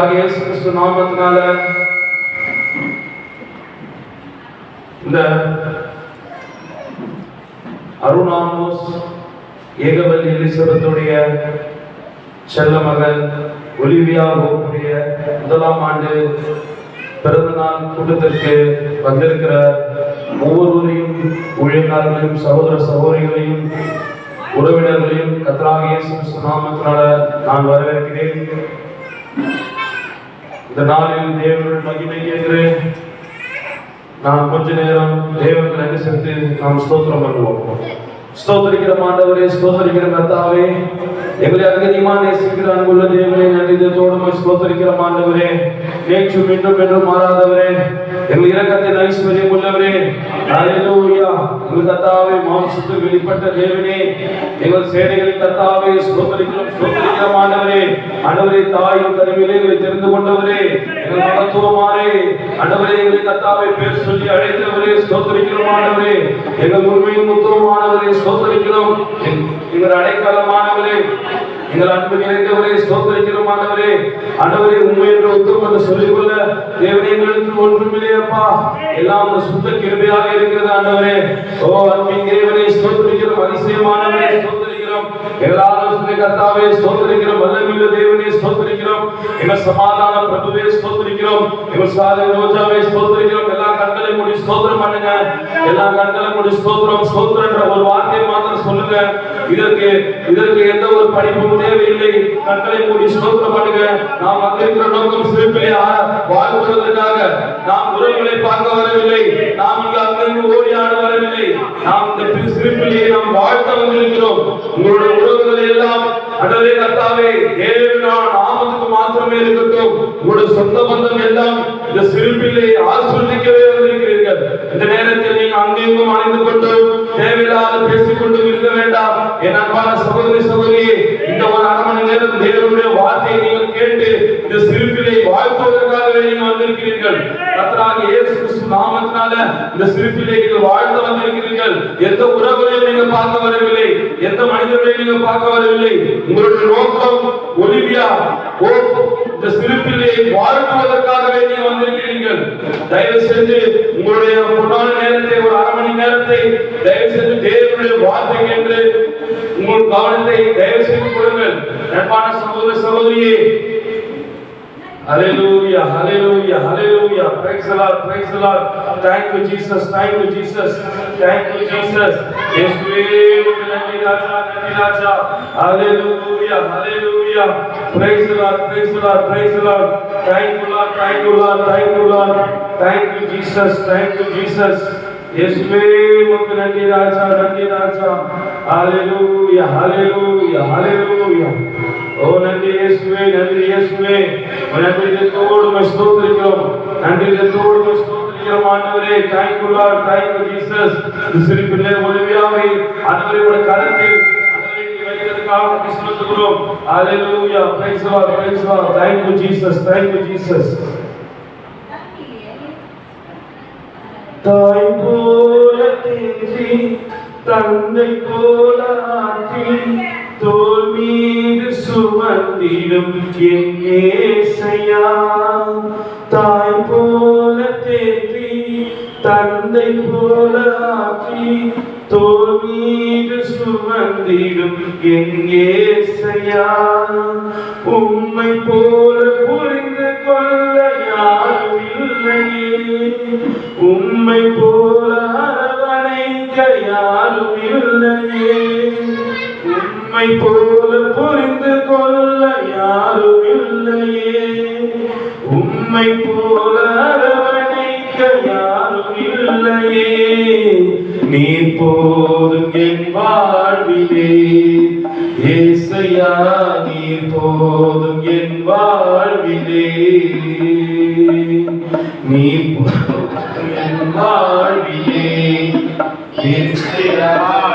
இயேசு கிறிஸ்து நாமத்தினால இந்த அருணாமோஸ் ஏகவல்லி எலிசபெத்துடைய செல்ல மகள் ஒலிவியா கோப்புடைய முதலாம் ஆண்டு பிறந்தநாள் கூட்டத்திற்கு வந்திருக்கிற ஒவ்வொருவரையும், ஊழியக்காரர்களையும், சகோதர சகோதரிகளையும், உறவினர்களையும் கர்த்தராகிய இயேசு கிறிஸ்து நாமத்தினால நான் வரவேற்கிறேன். இந்த நாளில் தேவனுடைய மகிமை என்று நாம் கொஞ்ச நேரம் தேவனுக்கு நன்றி செலுத்தி நாம் ஸ்தோத்திரம் பண்ணுவோம். ஸ்தோத்திரிக்கிற ஆண்டவரே, ஸ்தோத்திரிக்கிற கர்த்தாவே, எங்களை அதிகமாக நேசிக்கிற அன்புள்ள தேவனே, நன்றிதத்தோடு ஸ்தோத்திரிக்கிற ஆண்டவரே, நேற்றும் இன்றும் என்றும் மாறாதவரே, எங்கள் இரக்கத்தின் ஐஸ்வர்யம் உள்ளவரே, ஹல்லேலூயா. எங்கள் கர்த்தாவே, மாம்சத்தில் வெளிப்பட்ட தேவனே, எங்கள் சேனைகளின் கர்த்தாவே, ஸ்தோத்திரிக்கிற ஆண்டவரே, ஆண்டவரே, தாயின் கருவிலே எங்களை தெரிந்து கொண்டவரே, எங்கள் மகத்துவமானே ஆண்டவரே, எங்களை கர்த்தாவே பேர் சொல்லி அழைத்தவரே, ஸ்தோத்திரிக்கிற ஆண்டவரே, எங்கள் உண்மையின் முத்துவமானவரே, ஸ்தோத்திரிக்கிறோம். எங்கள் அடைக்கலமானவரே, எங்கள் அன்பு நிறைந்தவரே, ஸ்தோத்திரிக்கிறோம் ஆண்டவரே. ஆண்டவரே, உண்மை என்று உத்தமம் என்று சொல்லிக்கொள்ள தேவனே எங்களுக்கு ஒன்றுமில்லையப்பா, எல்லாம் ஒரு சுத்த கிருபையாக இருக்கிறது ஆண்டவரே. ஓ அன்பின் தேவனே, ஸ்தோத்திரிக்கிறோம். அதிசயமானவரே, ஸ்தோத்திரிக்கிறோம். எங்கள் ஆலோசனை கர்த்தாவே, ஸ்தோத்திரிக்கிறோம். வல்லமையுள்ள தேவனே, ஸ்தோத்திரிக்கிறோம். எங்கள் சமாதான பிரபுவே, ஸ்தோத்திரிக்கிறோம். எங்கள் சாலை ரோஜாவே, ஸ்தோத்திரிக்கிறோம். எல்லா கண்களை மூடி ஸ்தோத்திரம் பண்ணுங்க. எல்லா கண்களை மூடி ஸ்தோத்திரம் ஸ்தோத்திரம் என்ற ஒரு வார்த்தையை மாத்திரம் சொல்லுங்க. இதற்கு எந்த ஒரு படிப்பும் தேவையில்லை. கண்களை மூடி ஸ்தோத்திரம் பண்ணுங்க. நாம் வந்திருக்கிற நோக்கம் சிறப்பிலே வாழ்வதற்காக. நாம் உறவுகளை பார்க்க வரவில்லை. நாம் இங்கு அங்கிருந்து ஓடி ஆட வரவில்லை. நாம் இந்த சிறப்பிலே நாம் வாழ்த்த வந்திருக்கிறோம். உங்களுடைய உறவுகளை எல்லாம் ஆண்டவரே கர்த்தாவே, தேவனுடைய நாமத்துக்கு மாத்திரமே இருக்கட்டும். உங்களுடைய சொந்த பந்தம் எல்லாம் இந்த சிறப்பிலே ஆசீர்வதிக்கவே வந்திருக்கிறீர்கள். இந்த நேரத்தில் நீங்கள் அங்கெங்கும் அணைந்து கொண்டு தேவையில்லாத பேசிக்கொண்டு இருக்க வேண்டாம். என் அன்பான சகோதரி சகோதரியே, இந்த ஒரு அரை மணி நேரம் தேவனுடைய வார்த்தையை நீங்கள் கேட்டு இந்த சிரிப்பிலே வாழ்த்துவதற்காகவே நீங்கள் வந்திருக்கிறீர்கள். கர்த்தராகிய இயேசு கிறிஸ்து நாமத்தினால இந்த சிரிப்பிலே நீங்கள் வாழ்ந்து வந்திருக்கிறீர்கள். எந்த உறவுகளையும் நீங்கள் பார்க்க வரவில்லை, எந்த மனிதர்களையும் நீங்கள் பார்க்க வரவில்லை. உங்களுடைய நோக்கம் ஒலிவியா இந்த சிரிப்பிலே வாழ்த்துவதற்காகவே நீங்கள் வந்திருக்கிறீர்கள். தயவு செய்து உங்களுடைய பொன்னான நேரத்தை, ஒரு அரை மணி நேரத்தை தயவு செய்து தேவனுடைய வார்த்தை என்று உங்கள் கவனத்தை தயவு செய்து கொடுங்கள். அன்பான சகோதர சகோதரியே, hallelujah, hallelujah, hallelujah, praise the Lord, praise the Lord. Thank you Jesus, thank you Jesus, thank you Jesus. இயேசுவே நன்றி ராஜா, நன்றி ராஜா. hallelujah, hallelujah, praise the Lord, praise the Lord, praise the Lord. Thank you Lord, thank you Lord, thank you Lord, thank you Jesus, thank you Jesus. இயேசுவே நன்றி ராஜா, நன்றி ராஜா. hallelujah, hallelujah, hallelujah. ஓ நன்றி இயேசுவே, நன்றி இயேசுவே. நன்றியோடு ஸ்தோத்திரிக்கிறோம், நன்றியோடு ஸ்தோத்திரிக்கிறோம் ஆண்டவரே. thank you Lord, thank you Jesus. சிரிப்பிலே ஒலிவியாவை ஆண்டவரே கரத்தில் ஆண்டவரே நீ வைக்கிறதுக்காக ஸ்தோத்திரிக்கிறோம். hallelujah, praise the Lord, praise the Lord. thank you Jesus, thank you Jesus. தாய் போல தேற்றி தந்தை போல ஆற்றி தோள் மீது சுமந்திடும் என் இயேசையா. தாய் போல தேற்றி தந்தை போல ஆற்றி தோள் மீது சுமந்திடும் என் இயேசையா. உம்மை போல புரிந்து கொள்ள யாரும் இல்லையே, உம்மை போல அரவணைக்க யாரும் இல்லையே, உம்மை போல புரிந்து கொள்ள யாரும் இல்லையே, உம்மை போல அரவணைக்க யாரும் இல்லையே. நீர் போதும் என் வாழ்விலே இயேசையா, நீர் போதும் என் வாழ்விலே, நீர் போதும் என் வாழ்விலே இயேசையா,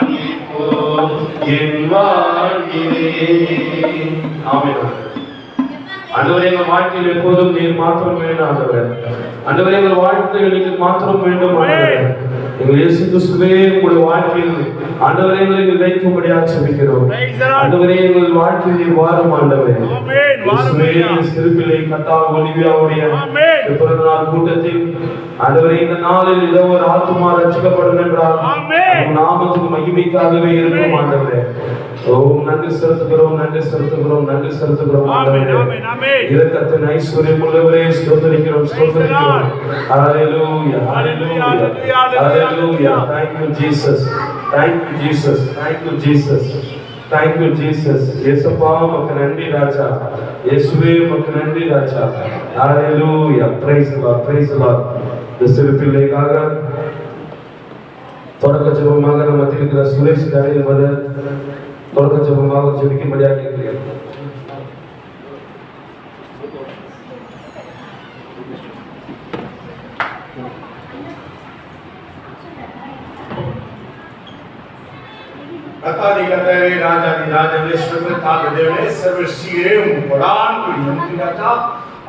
நீர் போதும் என் வாழ்விலே. ஆமென். ஆண்டவரே, எங்கள் வாழ்க்கையில் எப்போதும் நீர் மாத்திரம் வேண்டும் ஆண்டவரே. ஆண்டவரே, எங்கள் வாழ்க்கையில் நீர் மாத்திரம் வேண்டும் ஆண்டவரே. எங்கள் இயேசு கிறிஸ்துவே உங்களுடைய வாழ்க்கையில் ஆண்டவரே எங்களை நிலைக்கும்படியாக ஜெபிக்கிறோம். ஆண்டவரே எங்கள் வாழ்க்கையில் வாரும் ஆண்டவரே. சிறுபிள்ளை கத்தா ஒலிவியாவுடைய பிறந்த நாள் கூட்டத்தில் ஆண்டவரே இந்த நாளில் ஏதோ ஒரு ஆத்துமா ரட்சிக்கப்படும் என்றால் நாமத்துக்கு மகிமைக்காகவே இருக்கும் ஆண்டவரே. ஓம் நன்றி செலுத்துகிறோம், நன்றி செலுத்துகிறோம், நன்றி செலுத்துகிறோம் ஆண்டவரே. இரக்கத்தின் ஐஸ்வர்யம் உள்ளவரே ஸ்தோத்திரிக்கிறோம், ஸ்தோத்திரிக்கிறோம். ஹalleluya, ஹalleluya, ஹalleluya. Thank you Jesus, thank you Jesus, thank you Jesus, thank you Jesus. இயேசுப்பா உமக்கு நன்றி ராஜா, இயேசுவே உமக்கு நன்றி ராஜா. ஹalleluya, praise the Lord, praise the Lord. இந்த சிறு பிள்ளைக்காக தொடக்க ஜெபமாக நம்ம மத்தியில் சுரேஷ் தானியல் மதர் தொடக்க ஜெபமாக ஜெபிக்கும்படியாக கேட்கிறேன். कथादी कथारे राजादी राजा विश्वकर ताक देवने सर्वश्रीरे पुराण को नंदी राजा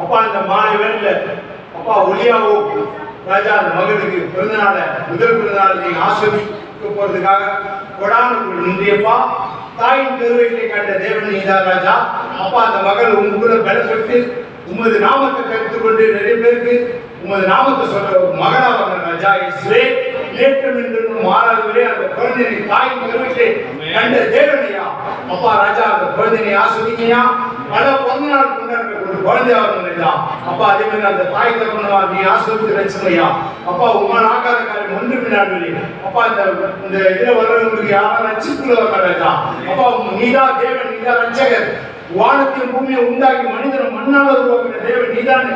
अपा இந்த மாலை வேளையில அப்பா ஒளியாவோ ராஜா அந்த மகனுக்கு பிறந்தநாள முதல் பிறந்தநாள் நீ ஆசீர்வதிக்க போறதுக்காக கொடானுக்கு நன்றியப்பா. தாயின் கருவயிற்றை கண்ட தேவன் நீதான் ராஜா. அப்பா அந்த மகள் உங்களுக்குள்ள பலப்பட்டு உமது நாமத்தை கற்றுக்கொண்டு நிறைய பேருக்கு உமது நாமத்தை சொல்ற மகனா வந்த ராஜா இயேசுவே நேற்றும் இன்றும் மாறாதவரே அந்த குழந்தையை தாயின் கருவயிற்றை கண்ட தேவனையா அப்பா ராஜா அந்த குழந்தையை ஆசீர்வதிங்கயா. பல பிறந்தநாள் கொண்டாடுற ஒரு குழந்தையா வந்தா அப்பா அதே மாதிரி அந்த தாய் தகப்பனா நீ ஆசீர்வதித்து ரட்சிமையா. அப்பா உங்கள் ஆகாத காரியம் ஒன்று பின்னாடி அப்பா இந்த இதுல வர்றவங்களுக்கு யாரும் ரட்சிப்புல வர ராஜா. அப்பா நீதா தேவன், நீதா ரட்சகர். வானத்தையும் பூமியை உண்டாக்கி மனிதன் மண்ணால் உருவாக்கின தேவன் நீதான்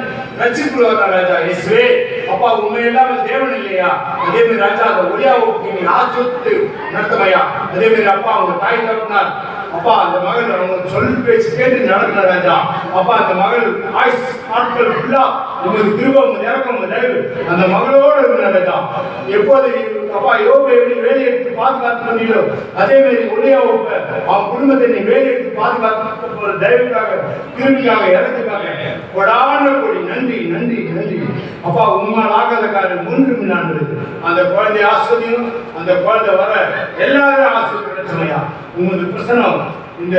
ரட்சிப்புல வர ராஜா இயேசுவே. அப்பா உண்மை இல்லாம தேவன் இல்லையா. அதே மாதிரி ராஜா அந்த ஒளியாவுக்கு நீ ஆசீர்வதித்து நடத்தமையா. அதே மாதிரி அப்பா அவங்க தாய் தகப்பனார் அப்பா அந்த மகள் அவங்க சொல் பேச்சு கேட்டு நடக்கிற ராஜா. அப்பா அந்த மகள் ஆயுஸ் நாட்கள் ஃபுல்லா உங்களுக்கு திரும்ப இறக்கம் தயவு அந்த மகளோடு இருக்கிற ராஜா. எப்போது அப்பா யோபு எப்படி வேலையை எடுத்து பாதுகாத்து பண்ணீங்களோ அதே மாதிரி ஒளியாவுக்கு அவன் குடும்பத்தை நீ வேலையை எடுத்து பாதுகாத்து தயவுக்காக திரும்பிக்காக இறந்துக்காக கொடான கொடி நன்றி நன்றி நன்றி. அப்பா உண்மையால் ஆகாத காரியம் ஒன்று முன்னாண்டு அந்த குழந்தை ஆஸ்வதியும் அந்த குழந்தை வர எல்லாரும் ஆசீர்வதியா. உங்களது பிரசனம் இந்த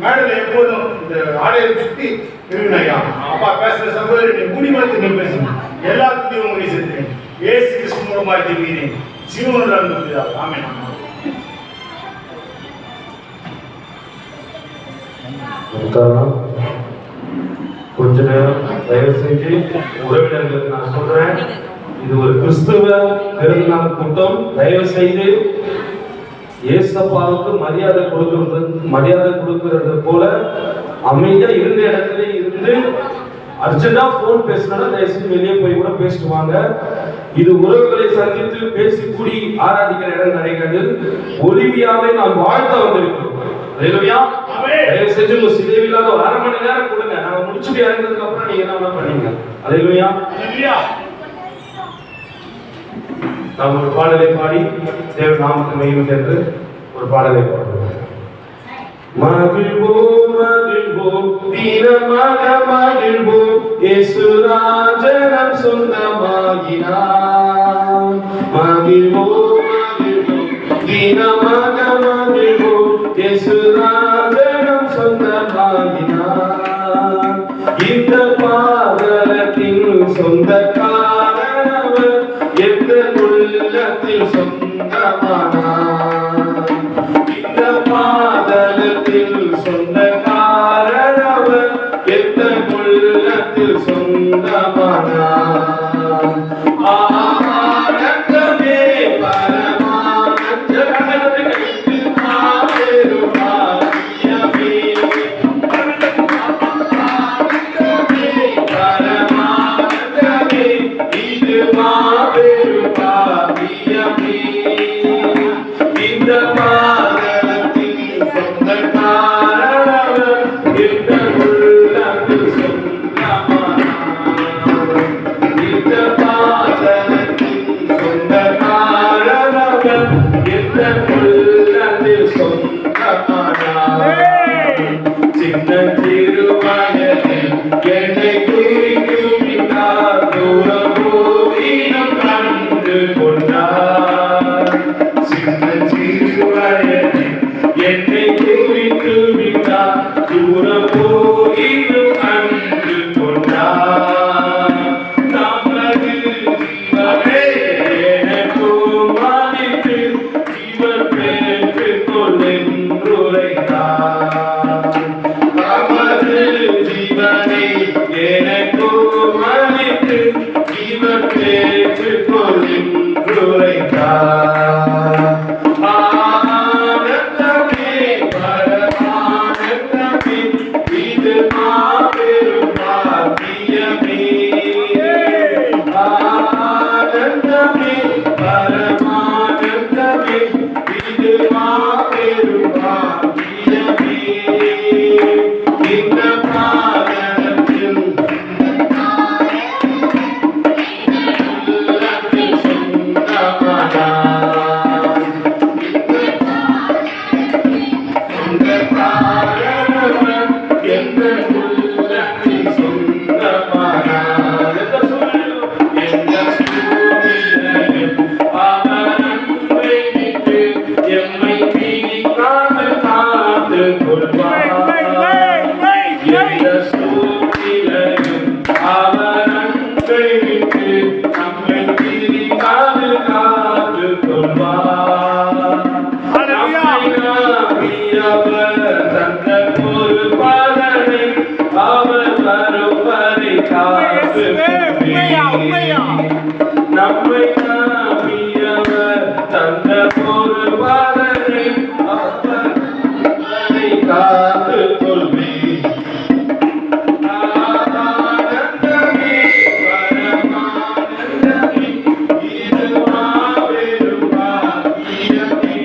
மேடல எப்போதும் இந்த ஆடையை சுற்றி திருவினையா. அப்பா பேசுற சகோதரி நீ முடிமத்து நீ பேசணும் எல்லாத்துக்கும் உங்களை சேர்த்தேன் ஏசு கிறிஸ்து மூலமாய் தெரிவிக்கிறேன் ஜீவனுள்ள அன்புக்குதா. ஆமென். கொஞ்ச நேரம் தயவு செஞ்சு உறவினர்களுக்கு நான் சொல்றேன், இது ஒரு கிறிஸ்துவ பெருநாள் கூட்டம். தயவு செய்து ஏசப்பாவுக்கு மரியாதை கொடுக்கிறது போல அமைதியா இருந்த இடத்துல இருந்து அர்ஜென்டா போன் பேசினா தயவுசெய்து வெளியே போய் கூட பேசிட்டு வாங்க. இது உறவுகளை சந்தித்து பேசி கூடி ஆராதிக்கிற இடம் கிடைக்காது. ஒலிவியாவை நாம் வாழ்த்த வந்திருக்கிறோம். தயவு செஞ்சு உங்க சிதைவில்லாத ஒரு அரை மணி நேரம் கொடுங்க. நாங்க முடிச்சுட்டு இறங்கினதுக்கு அப்புறம் நீங்க என்ன பண்ணீங்க. அல்லேலூயா. நாம் ஒரு பாடலை பாடி தேவ நாமத்தை மகிமை என்று ஒரு பாடலை பாடுவோம். மகிழ்வோம் மகிழ்வோம் வீரமாக மகிழ்வோம் இயேசு ராஜனம் சொந்தமாகினார். மகிழ்வோம் மகிழ்வோம் வீரமாக மகிழ்வோம் இயேசு ராஜனம் சொந்தமாகினார். இந்த பாதலத்தின் சொந்தக்காரனவர் எந்த உள்ளத்தில் சொந்தமானார். இந்த பாதலத்தில் சொந்தக்காரனவர் எந்த உள்ளத்தில் சொந்தமானார். ஆனந்தமே பரமானந்தமே ஆபெருமானியமே. ஆனந்தமே காத்து உண்மையா உண்மையா நம்மை நம்பியவர் தந்த பொறுப்பாளரை அவர் நம்மை காத்து கொள்வே ஆனந்தமே பரமானந்தமே இது மாபெரும் பாக்கியமே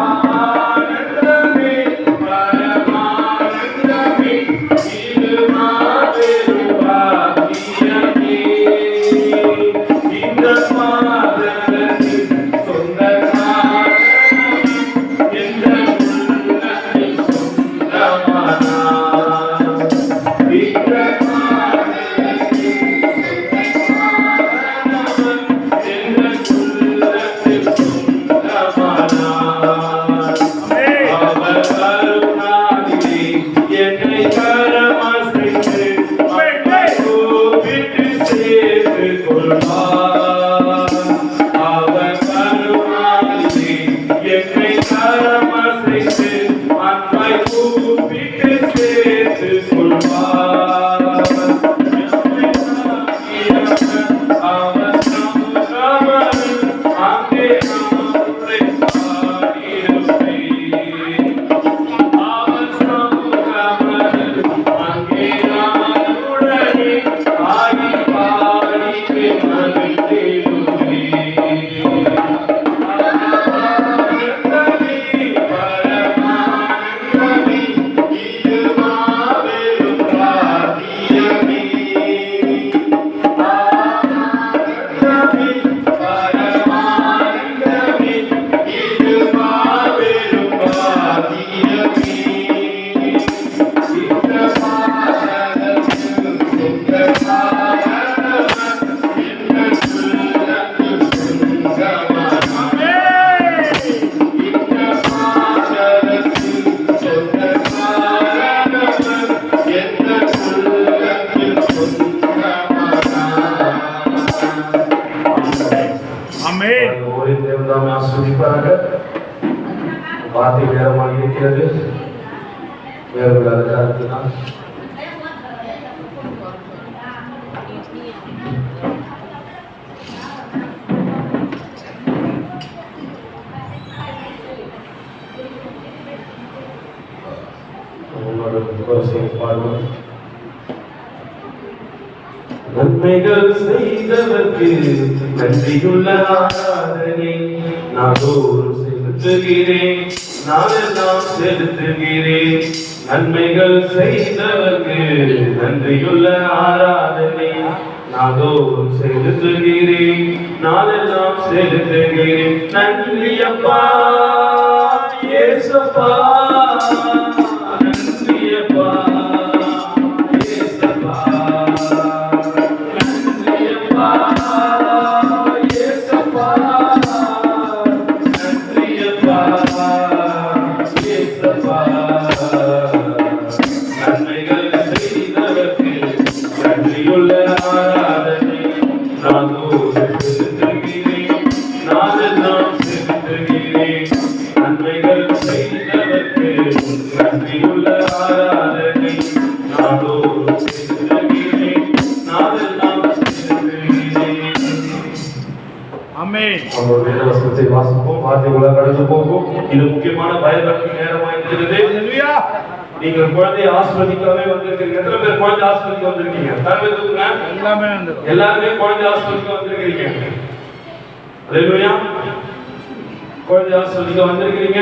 ஆனந்தமே பரமானந்தமே இது மாபெரும் பாக்கியமே இந்த மாதனுக்கு சொந்தமான எந்த உள்ளத்தில் சொந்தமான இந்த மாதனுக்கு எந்த உள்ளத்தில் சொந்தமான அவர் கருணாநிதி என்னை கரமசைத்து கூப்பிட்டு சேர்த்து கொள்வார் அவர் கருணாநிதி என்னை கரமசைத்து அன்பை கூப்பிட்டு சேர்த்து கொள்வார் அவர் சமுகவரில் அங்கே அவரை பாடியிருப்பேன் அவர் சமுகவரில் அங்கே நானுடனே ஆடி பாடி மகிழ்ந்திடுவேன் ஆனந்தமே பரமானந்தமே இது மாபெரும் பாக்கியமே ஆனந்தமே பரமானந்தமே இது மாபெரும் பாக்கியமே இந்த பாதத்தில் சொந்தமானவர் என்ன உள்ளத்தில் சொந்தமானவர் இந்த பாதத்தில் சொந்தமானவர் என்ன உள்ளத்தில் சொந்தமானவர் ஆமென் ஒரு தேவதாமே ஆஸ்வதிப்பாங்க வார்த்தை நேரமாக இருக்கிறது வேறு அதுதான் பாடுவோம். நன்மைகள் செய்தவர்க்கு நன்றியுள்ள ஆராதனை நாடோறு செலுத்துகிறேன் நாளெல்லாம் செலுத்துகிறேன் நன்மைகள் செய்தவர்க்கு நன்றியுள்ள ஆராதனை நாடோறும் செலுத்துகிறேன் நாளெல்லாம் செலுத்துகிறேன் நன்றி அப்பா ஏசப்பா நன்றி அப்பா ஏசப்பா நன்றி அப்பா ஏசப்பா நன்றி அப்பா ஏசப்பா நன்மைகள் செய்தவர்க்கு நன்றியுள்ள ஆராதனை நாடோறும் செலுத்துகிறேன் நாளெல்லாம் செலுத்துகிறேன் நன்மைகள் செய்தவர்க்கு நன்றியுள்ள ஆராதனை நாடோறும் செலுத்துகிறேன் நாளெல்லாம் செலுத்துகிறேன். ஆமென் அவர் வேதவசனத்தை வாசிப்போம் வார்த்தைகளை கடந்து போகும் இது முக்கியமான பயபக்தி நேரமாயிருக்கிறது. ஹalleluya நீங்கள் குழந்தையை ஆசீர்வதிக்கவே வந்திருக்கீங்க. எத்தனை பேர் குழந்தை ஆசீர்வதிக்க வந்திருக்கீங்க? எல்லாமே வந்து எல்லாருமே குழந்தை ஆசீர்வதிக்க வந்திருக்கீங்க. ஹalleluya குழந்தை ஆசீர்வதிக்க வந்திருக்கீங்க.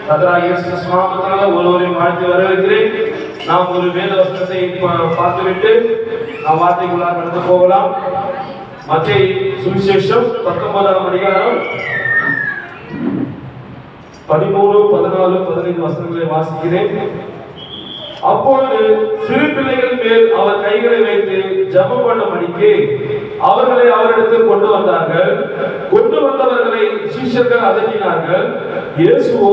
கர்த்தராகிய இயேசு கிறிஸ்து நாமத்தினால ஒருவரையும் வாழ்த்தி வரவேற்கிறேன். நாம் ஒரு வேத வசனத்தை பார்த்துவிட்டு நாம் வார்த்தைக்குள்ளாக கடந்து போகலாம். மத்தேயு சுவிசேஷம் 19ஆம் அதிகாரம் 13, 14, 15 வசனங்களை வாசிக்கிறேன். அப்பொழுது சிறு பிள்ளைகள் மேல் அவர் கைகளை வைத்து ஜெபம் பண்ணும்படிக்கு அவர்களை அவரிடத்தில் கொண்டு வந்தார்கள். கொண்டு வந்தவர்களை சீஷர்கள் அதட்டினார்கள். இயேசுவோ,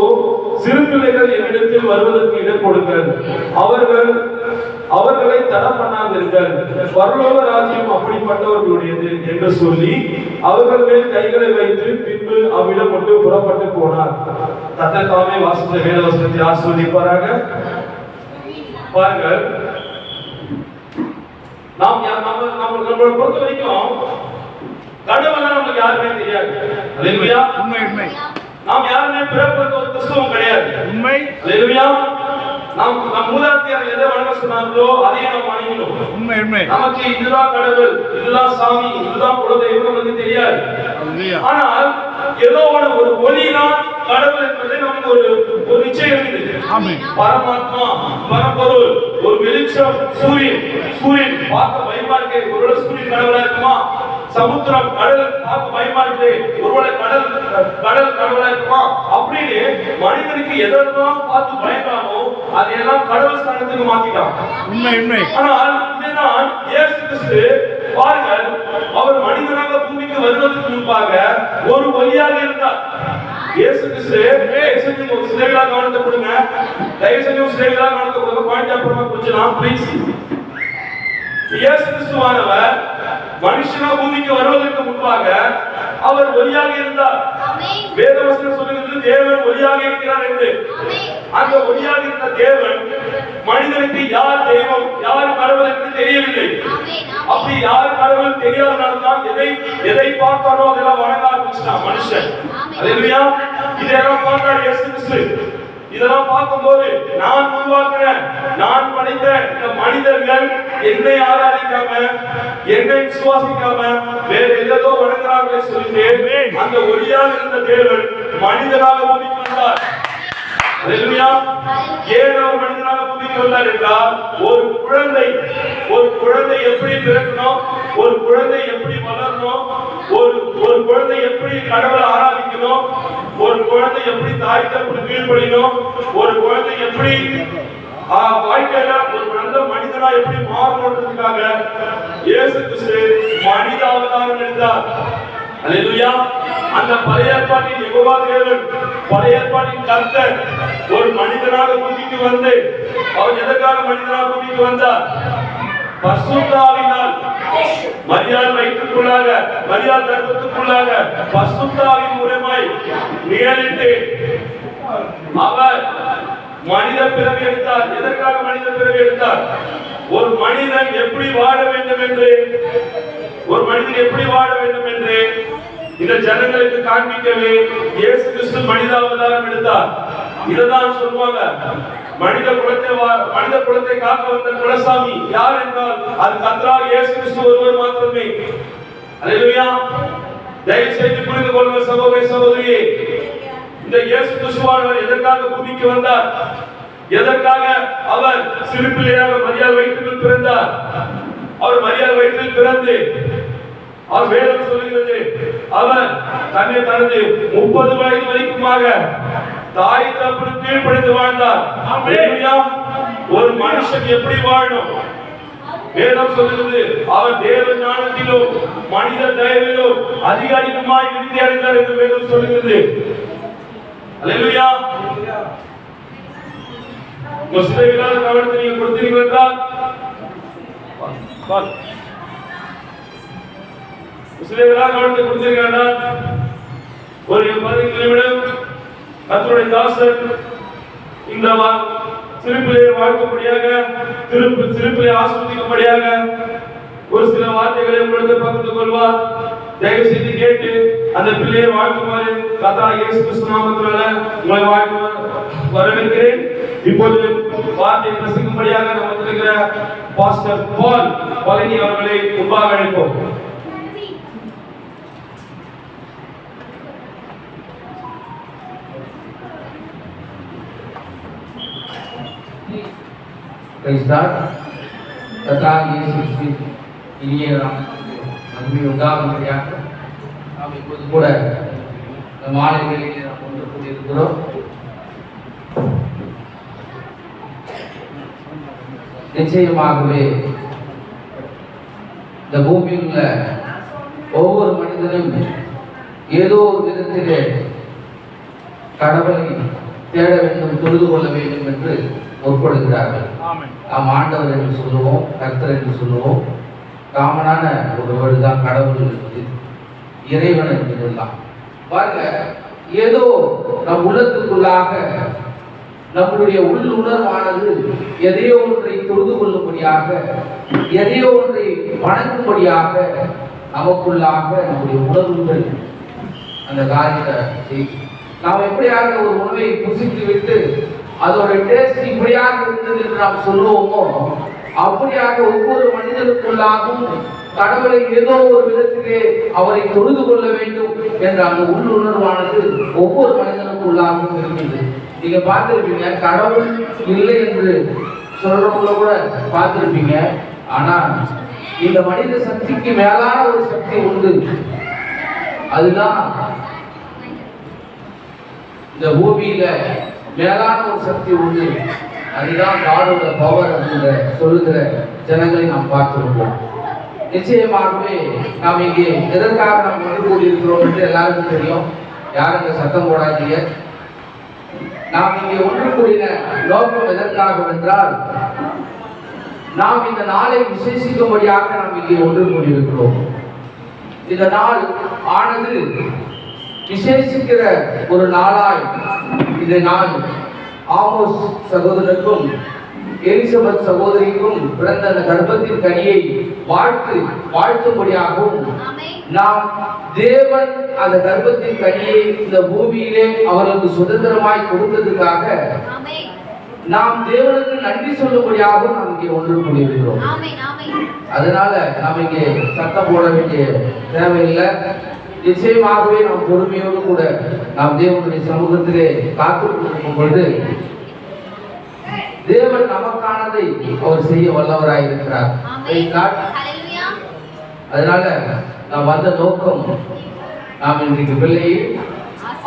சிறு பிள்ளைகள் என்னிடத்தில் வருவதற்கு இடம் கொடுங்கள், அவர்களை தடை பண்ணாதிருங்கள், பரலோக ராஜ்யம் அப்படிப்பட்டவர்களுடையது என்று சொல்லி அவர்கள் மேல் கைகளை வைத்து பின்பு அவ்விடம் கொண்டு புறப்பட்டு போனார். கர்த்தர் தாமே வாசித்த வேத வசனத்தை ஆசீர்வதிப்பாராக. பாருங்கள், நம்மளை பொறுத்த வரைக்கும் கடவுளை நமக்கு யாருமே தெரியாது. அல்லேலூயா. உண்மை. நாம் யாருமே பிறப்புக்கு ஒரு கிறிஸ்தவம் கிடையாது. உண்மை. அல்லேலூயா. நம் மூதாதையர் எதை வணங்க சொன்னார்களோ அதையே நாம் வணங்கினோம். உண்மை. நமக்கு இதுதான் கடவுள், இதுதான் சாமி, இதுதான் குலதெய்வம் நமக்கு தெரியாது. ஆனால் ஏதோ ஒரு ஒளிதான் கடவுள் என்பது நமக்கு ஒரு நிச்சயம் இருக்குது. பரமாத்மா, பரம்பொருள், ஒரு வெளிச்சம், சூரியன் பார்க்க பயமா இருக்கு, ஒருவேளை சூரியன் கடவுளா இருக்குமா? சமுத்திரம், கடல் பார்க்க பயமா இருக்கு, ஒருவேளை கடல் கடவுளா இருக்குமா? அப்படின்னு மனிதனுக்கு எதெல்லாம் பார்த்து பயந்தானோ அதையெல்லாம் கடவுள் ஸ்தானத்துக்கு மாத்திட்டான். உண்மை. ஆனால் இதுதான் இயேசு கிறிஸ்து. பாருங்கள், அவர் மனிதனாக பூமிக்கு வருவதற்கு முன்பாக ஒரு ஒளியாக இருந்தார். இயேசு கிறிஸ்து சிலைகளாக கவனத்தை கொடுங்க, தயவு செஞ்சு சிலைகளாக கவனத்தை கொடுங்க. பாயிண்ட் அப்புறமா கொஞ்சம் ப்ளீஸ். இயேசு கிறிஸ்துவானவர் மனுஷனா பூமிக்கு வருவதற்கு முன்பாக அவர் ஒளியாக இருந்தார். வேதவசனம் சொல்லுகிறது தேவன் ஒளியாக இருக்கிறார் என்று. அந்த ஒளியாக இருந்த தேவன் மனிதனுக்கு யார் தெய்வம், யார் கடவுள் என்று தெரியவில்லை. அப்படி யார் கடவுள் தெரியாதனால்தான் எதை பார்த்தானோ அதெல்லாம் வணங்க ஆரம்பிச்சிட்டான் மனுஷன். அல்லேலூயா. இதெல்லாம் பார்த்தார் இயேசு கிறிஸ்து. இதெல்லாம் பார்க்கும்போது நான் உருவாக்குறேன், நான் படைத்த இந்த மனிதர்கள் என்னை ஆராதிக்காம, என்னை விசுவாசிக்காம வேற ஏதோ வணங்குறாங்க சொல்லிட்டு அந்த ஒளியாக இருந்த தேவன் மனிதனாக பூமிக்கு வந்தார். அல்லேலூயா. ஏன் அவர் மனிதனாக பூமிக்கு வந்தார் என்றால் ஒரு குழந்தை எப்படி பிறக்கணும், ஒரு குழந்தை எப்படி வளரணும், ஒரு குழந்தை எப்படி கடவுளை ஆராதிக்கணும், ஒரு குழந்தை எப்படி தாய் தகப்பனுக்கு கீழ்ப்படியணும், ஒரு குழந்தை எப்படி வாழ்க்கையில ஒரு நல்ல மனிதனா எப்படி மாறணுன்றதுக்காக இயேசு கிறிஸ்து மனித அவதாரம் எடுத்தார். அல்லேலூயா. அந்த பழைய ஏற்பாட்டின் யெகோவா தேவன், பழைய ஏற்பாட்டின் கர்த்தர் ஒரு மனிதனாக பூமிக்கு வந்து அவர் எதற்காக மனிதனாக பூமிக்கு வந்தார்? பரிசுத்த ஆவியினால் மரியாள் வயிற்றுக்குள்ளாக, மரியாள் கர்ப்பத்துக்குள்ளாக பரிசுத்த ஆவியின் மூலமாய் நிகழ்ந்து அவர் மனித பிறவி எடுத்தார். எதற்காக மனித பிறவி எடுத்தார்? ஒரு மனிதன் எப்படி வாழ வேண்டும் என்று, இந்த ஜனங்களுக்கு காண்பிக்கவே இயேசு கிறிஸ்து மனித அவதாரம் எடுத்தார். இதுதான் சொல்லுவாங்க, மனித குலத்தை காக்க வந்த குலசாமி யார் என்றால் அது கர்த்தராகிய இயேசு கிறிஸ்து ஒருவர் மாத்திரமே. அல்லேலூயா. தயவு செய்து புரிந்து கொள்ளுங்கள் சகோதர சகோதரியே. இந்த இயேசு கிறிஸ்துவானவர் எதற்காக பூமிக்கு வந்தார்? எதற்காக அவர் சிறு பிள்ளையாக மரியாள் வயிற்றில் பிறந்தார்? அவர் மரியாள் வயிற்றில் பிறந்து அவர் வேதம் சொல்லுகிறது அவர் தன்னை தனது 30 வயது வரைக்குமாக தாய் தகப்பனுக்கு கீழ்ப்படிந்து வாழ்ந்தார். ஒரு மனுஷன் எப்படி வாழணும்? வேதம் சொல்லுகிறது அவர் தேவ ஞானத்திலும் மனித தயவிலும் அதிக அதிகமாய் விருத்தி அடைந்தார் என்று வேதம் சொல்லுகிறது. அல்லேலூயா. முஸ்லிம்களான கவனத்தை நீங்கள் கொடுத்தீர்கள் என்றால் முஸ்லிம்களான கவனத்தை கொடுத்தீர்கள் ஒரு 15 நிமிடம் கர்த்தருடைய தாசர் இந்த சிறுபிள்ளையை வாழ்க்கும்படியாக, சிறுபிள்ளையை ஆஸ்வதிக்கும்படியாக ஒரு சில வார்த்தைகளை உங்களுக்கு பகிர்ந்து கொள்வார். தயவு செய்து கேட்டு அந்த பிள்ளையை வாழ்த்துமாறு கர்த்தராகிய இயேசு கிறிஸ்து நாமத்தினால உங்களை வாழ்த்து வரவேற்கிறேன். இப்போது வார்த்தை பிரசங்கிக்கும்படியாக நம்ம வந்திருக்கிற பாஸ்டர் பால் பழனி அவர்களை முன்பாக அழைப்போம். இனிய நன்மை உண்டாகும்படியாக நாம் இப்போது கூட மாலை வேளையிலே நாம் ஒன்று கூடியிருக்கிறோம். நிச்சயமாகவே இந்த பூமியில் உள்ள ஒவ்வொரு மனிதனும் ஏதோ ஒரு விதத்திலே கடவுளை தேட வேண்டும், தொழுது கொள்ள வேண்டும் என்று முற்படுகிறார்கள். நாம் ஆண்டவர் என்று சொல்லுவோம், கர்த்தர் என்று சொல்லுவோம். காமனான ஒரு வேர்டு தான் கடவுள் என்பது, இறைவன் என்பதெல்லாம். பாருங்க, ஏதோ நம் உள்ளத்துக்குள்ளாக நம்முடைய உள்ளுணர்வானது எதையோ ஒன்றை தொழுது கொள்ளும்படியாக, எதையோ ஒன்றை வணங்கும்படியாக நமக்குள்ளாக நம்முடைய உணர்வுகள் அந்த காரியத்தை செய்யும். நாம் எப்படியாக ஒரு உணவை புசித்து விட்டு அதோட டேஸ்ட் இப்படியாக இருந்தது என்று நாம் சொல்லுவோமோ, அப்படியாக ஒவ்வொரு மனிதனுக்குள்ளாகவும் கடவுளை ஏதோ ஒரு விதத்திலே அவரை தொழுது கொள்ள வேண்டும் என்ற அந்த உள்ளுணர்வானது ஒவ்வொரு மனிதனுக்குள்ளாகவும் இருக்கின்றது. நீங்க பார்த்திருப்பீங்க, கடவுள் இல்லை என்று சொல்றவங்கள கூட பார்த்திருப்பீங்க. ஆனா இந்த மனித சக்திக்கு மேலான ஒரு சக்தி உண்டு. அதுதான் இந்த பூமியில மேலான ஒரு சக்தி உண்டு. அதுதான் காடோட பவர் அப்படின்ற சொல்லுகிற ஜனங்களை நாம் பார்த்திருப்போம். நிச்சயமாகவே நாம் இங்கே எதற்காக நாம் ஒன்று கூடியிருக்கிறோம் என்று எல்லாருக்கும் தெரியும். யாருங்க சத்தம் போடாதீங்க. நாம் இங்கே ஒன்று கூடின நோக்கம் எதற்காக என்றால், நாம் இந்த நாளை விசேஷிக்கும்படியாக நாம் இங்கே ஒன்று கூடியிருக்கிறோம். இந்த நாள் ஆனது விசேஷிக்கிற ஒரு நாளாய் இந்த நாள் ஆமோஸ் சகோதரருக்கும் எலிசபெத் சகோதரிக்கும் பிறந்த அந்த கர்ப்பத்தின் கனியை வாழ்த்தும்படியாகவும், நாம் தேவன் அந்த கர்ப்பத்தின் கனியை இந்த பூமியிலே அவர்களுக்கு சுதந்திரமாய் கொடுத்ததுக்காக நாம் தேவனுக்கு நன்றி சொல்லும்படியாகவும் நாம் இங்கே ஒன்று கூடியிருக்கிறோம். அதனால நாம் இங்கே சத்தம் போட வேண்டிய தேவையில்லை. நிச்சயமாகவே நாம் பொறுமையோடு கூட நாம் தேவனுடைய சமூகத்திலே காத்துக்கொண்டிருக்கும் பொழுது தேவன் நமக்கானதை அவர் செய்ய வல்லவராய் இருக்கிறார். அதனால நாம் வந்த நோக்கம், நாம் இன்றைக்கு பிள்ளையை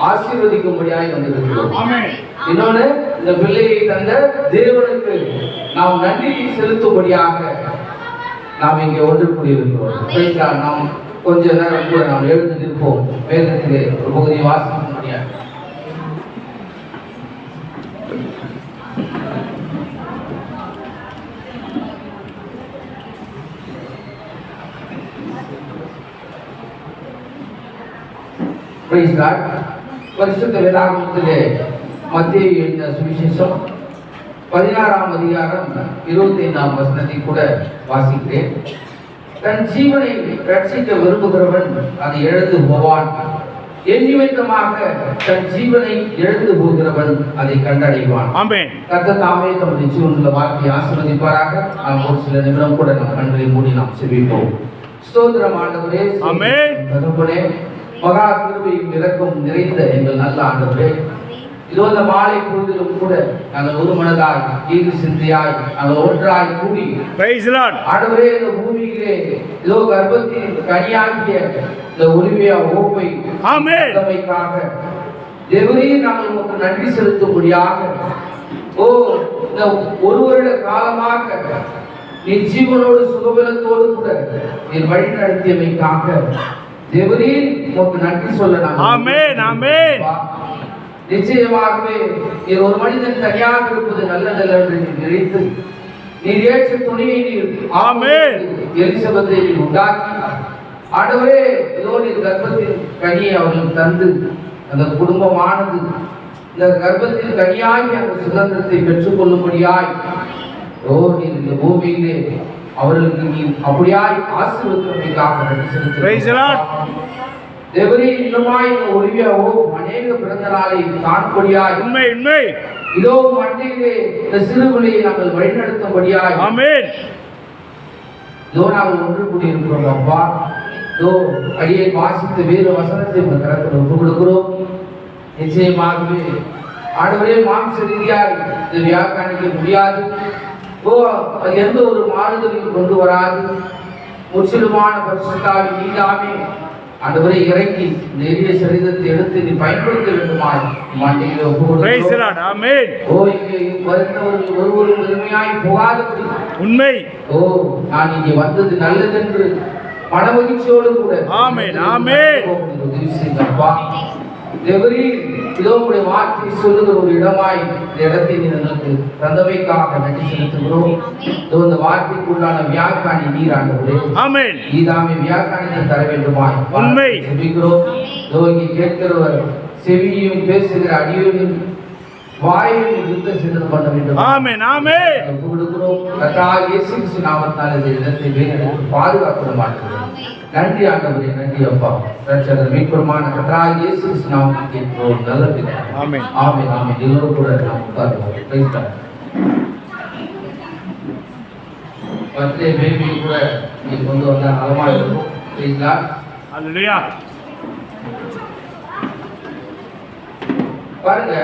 ஆசீர்வதிக்கும்படியாய் வந்திருக்கிறோம். இன்னொன்னு, இந்த பிள்ளையை தந்த தேவனுக்கு நாம் நன்றி செலுத்தும்படியாக நாம் இங்கே ஒன்று கூடியிருக்கிறோம். நாம் கொஞ்ச நேரம் கூட நாம் எழுந்து நிற்போம். வேதத்திலே ஒரு பகுதியை வாசிக்க முடியாது. பரிசுத்த வேதாகமத்திலே மத்தேயு எழுதின சுவிசேஷம் 16ஆம் அதிகாரம் 25ஆம் வசனத்தை கூட வாசிக்கிறேன். தன் ஜீவனை ரட்சிக்க விரும்புகிறவன் அதை இழந்து போவான், என் நிமித்தமாக தன் ஜீவனை இழந்து போகிறவன் அதை கண்டடைவான். கர்த்தர் தாமே தம்முடைய ஜீவனுள்ள வார்த்தையை ஆசீர்வதிப்பாராக. நாம் ஒரு சில நிமிடம் கூட நம் கண்களை மூடி நாம் செபிப்போம். ஸ்தோத்திரம் ஆண்டவரே, தகப்பனே, மகா கிருபையும் இரக்கம் நிறைந்த எங்கள் நல்ல ஆண்டவரே, இதோ இந்த மாலை பொழுதிலும் கூட நாங்கள் ஒரு மனதாய் ஈடு சிந்தையாய் நாங்கள் ஒன்றாய் கூடி ஆண்டவரே இந்த பூமியிலே இதோ கர்ப்பத்தின் கனியாகிய இந்த ஒலிவியா ஓப்பை தமைக்காக தேவரே நாங்கள் உங்களுக்கு நன்றி செலுத்தும்படியாக, ஓ இந்த ஒரு வருட காலமாக நீ ஜீவனோடு சுகபலத்தோடு கூட நீ வழி நடத்தியமைக்காக தேவரே உங்களுக்கு நன்றி சொல்ல நாங்கள் நிச்சயமாகவே ஒரு மனிதன் தனியாக இருப்பது நல்லதல்ல என்று நீ நினைத்து நீர் ஏற்ற துணையை நீர் எலிசபெத்தை நீர் உண்டாக்கி ஆண்டவரே இதோ நீர் கர்ப்பத்தின் கனியை அவர்களுக்கு தந்து அந்த குடும்பமானது இந்த கர்ப்பத்தின் கனியாகி அந்த சுதந்திரத்தை பெற்றுக் கொள்ளும்படியாய் ஓ நீர் இந்த பூமியிலே அவர்களுக்கு நீ அப்படியாய் ஆசீர்வதிப்பதற்காக நன்றி செலுத்துகிறேன். தேவரே இன்னுமாய் இந்த ஒலிவியாவோ அநேக பிறந்த நாளை காண்படியாய் உண்மை இதோ மண்ணிலே இந்த சிறுபிள்ளையை நாங்கள் வழிநடத்தும்படியாய் இதோ நாங்கள் ஒன்று கூடியிருக்கிறோம். அப்பா இதோ அடியை வாசித்த வேறு வசனத்தை உங்கள் கரத்தில் ஒப்பு கொடுக்கிறோம். நிச்சயமாகவே ஆண்டவரே மாம்ச ரீதியாய் இதை வியாக்கியானிக்க முடியாது. ஓ அது எந்த ஒரு மாறுதலையும் கொண்டு வராது. முற்றிலுமான பரிசுத்தாவின் நீதாமே ஆண்டவரே இறங்கி இந்த எளிய சரீரத்தை எடுத்து நீ பயன்படுத்த வேண்டுமாய் மாண்டிகளை ஒப்புக்கொடுக்கிறோம். ஆமென். ஓ இங்கே வருகிறவர்கள் ஒருவரும் பெருமையாய் போகாதபடி உண்மை ஓ நான் இங்கே வந்தது நல்லதென்று மனமகிழ்ச்சியோடு கூட தேவரே இதோ உடைய வார்த்தை சொல்லுகிற ஒரு இடமாய் இந்த இடத்தை நீங்களுக்கு தந்தமைக்காக நன்றி செலுத்துகிறோம். இதோ இந்த வார்த்தைக்குள்ளான வியாக்காணி நீர் ஆண்டவரே நீதாமே வியாக்காணத்தை தர வேண்டுமாய் செபிக்கிறோம். இதோ இங்கே கேட்கிறவர் செவியையும் பேசுகிற அடியோடும் வாயில் யுத்த சிந்தனை பண்ண வேண்டும். ஆமென் ஆமென். கொடுக்கிறோம். கர்த்தராகிய இயேசு கிறிஸ்து நாமத்தால் இந்த இடத்தை வேறு பாதுகாக்க மாட்டோம். நன்றி ஆண்டவரே, நன்றி அப்பா. ரட்சகர் மீட்பருமான கர்த்தராகிய இயேசு கிறிஸ்து நாமத்தில் கேட்கிறோம் நல்ல பிதாவே. ஆமென் ஆமென் ஆமென். எல்லோரும் கூட நாம் உட்காருவோம். Price God. பர்த்டே பேபி கூட நீ கொண்டு வந்தா நலமா இருக்கும். Praise God. ஹalleluya. பாருங்க,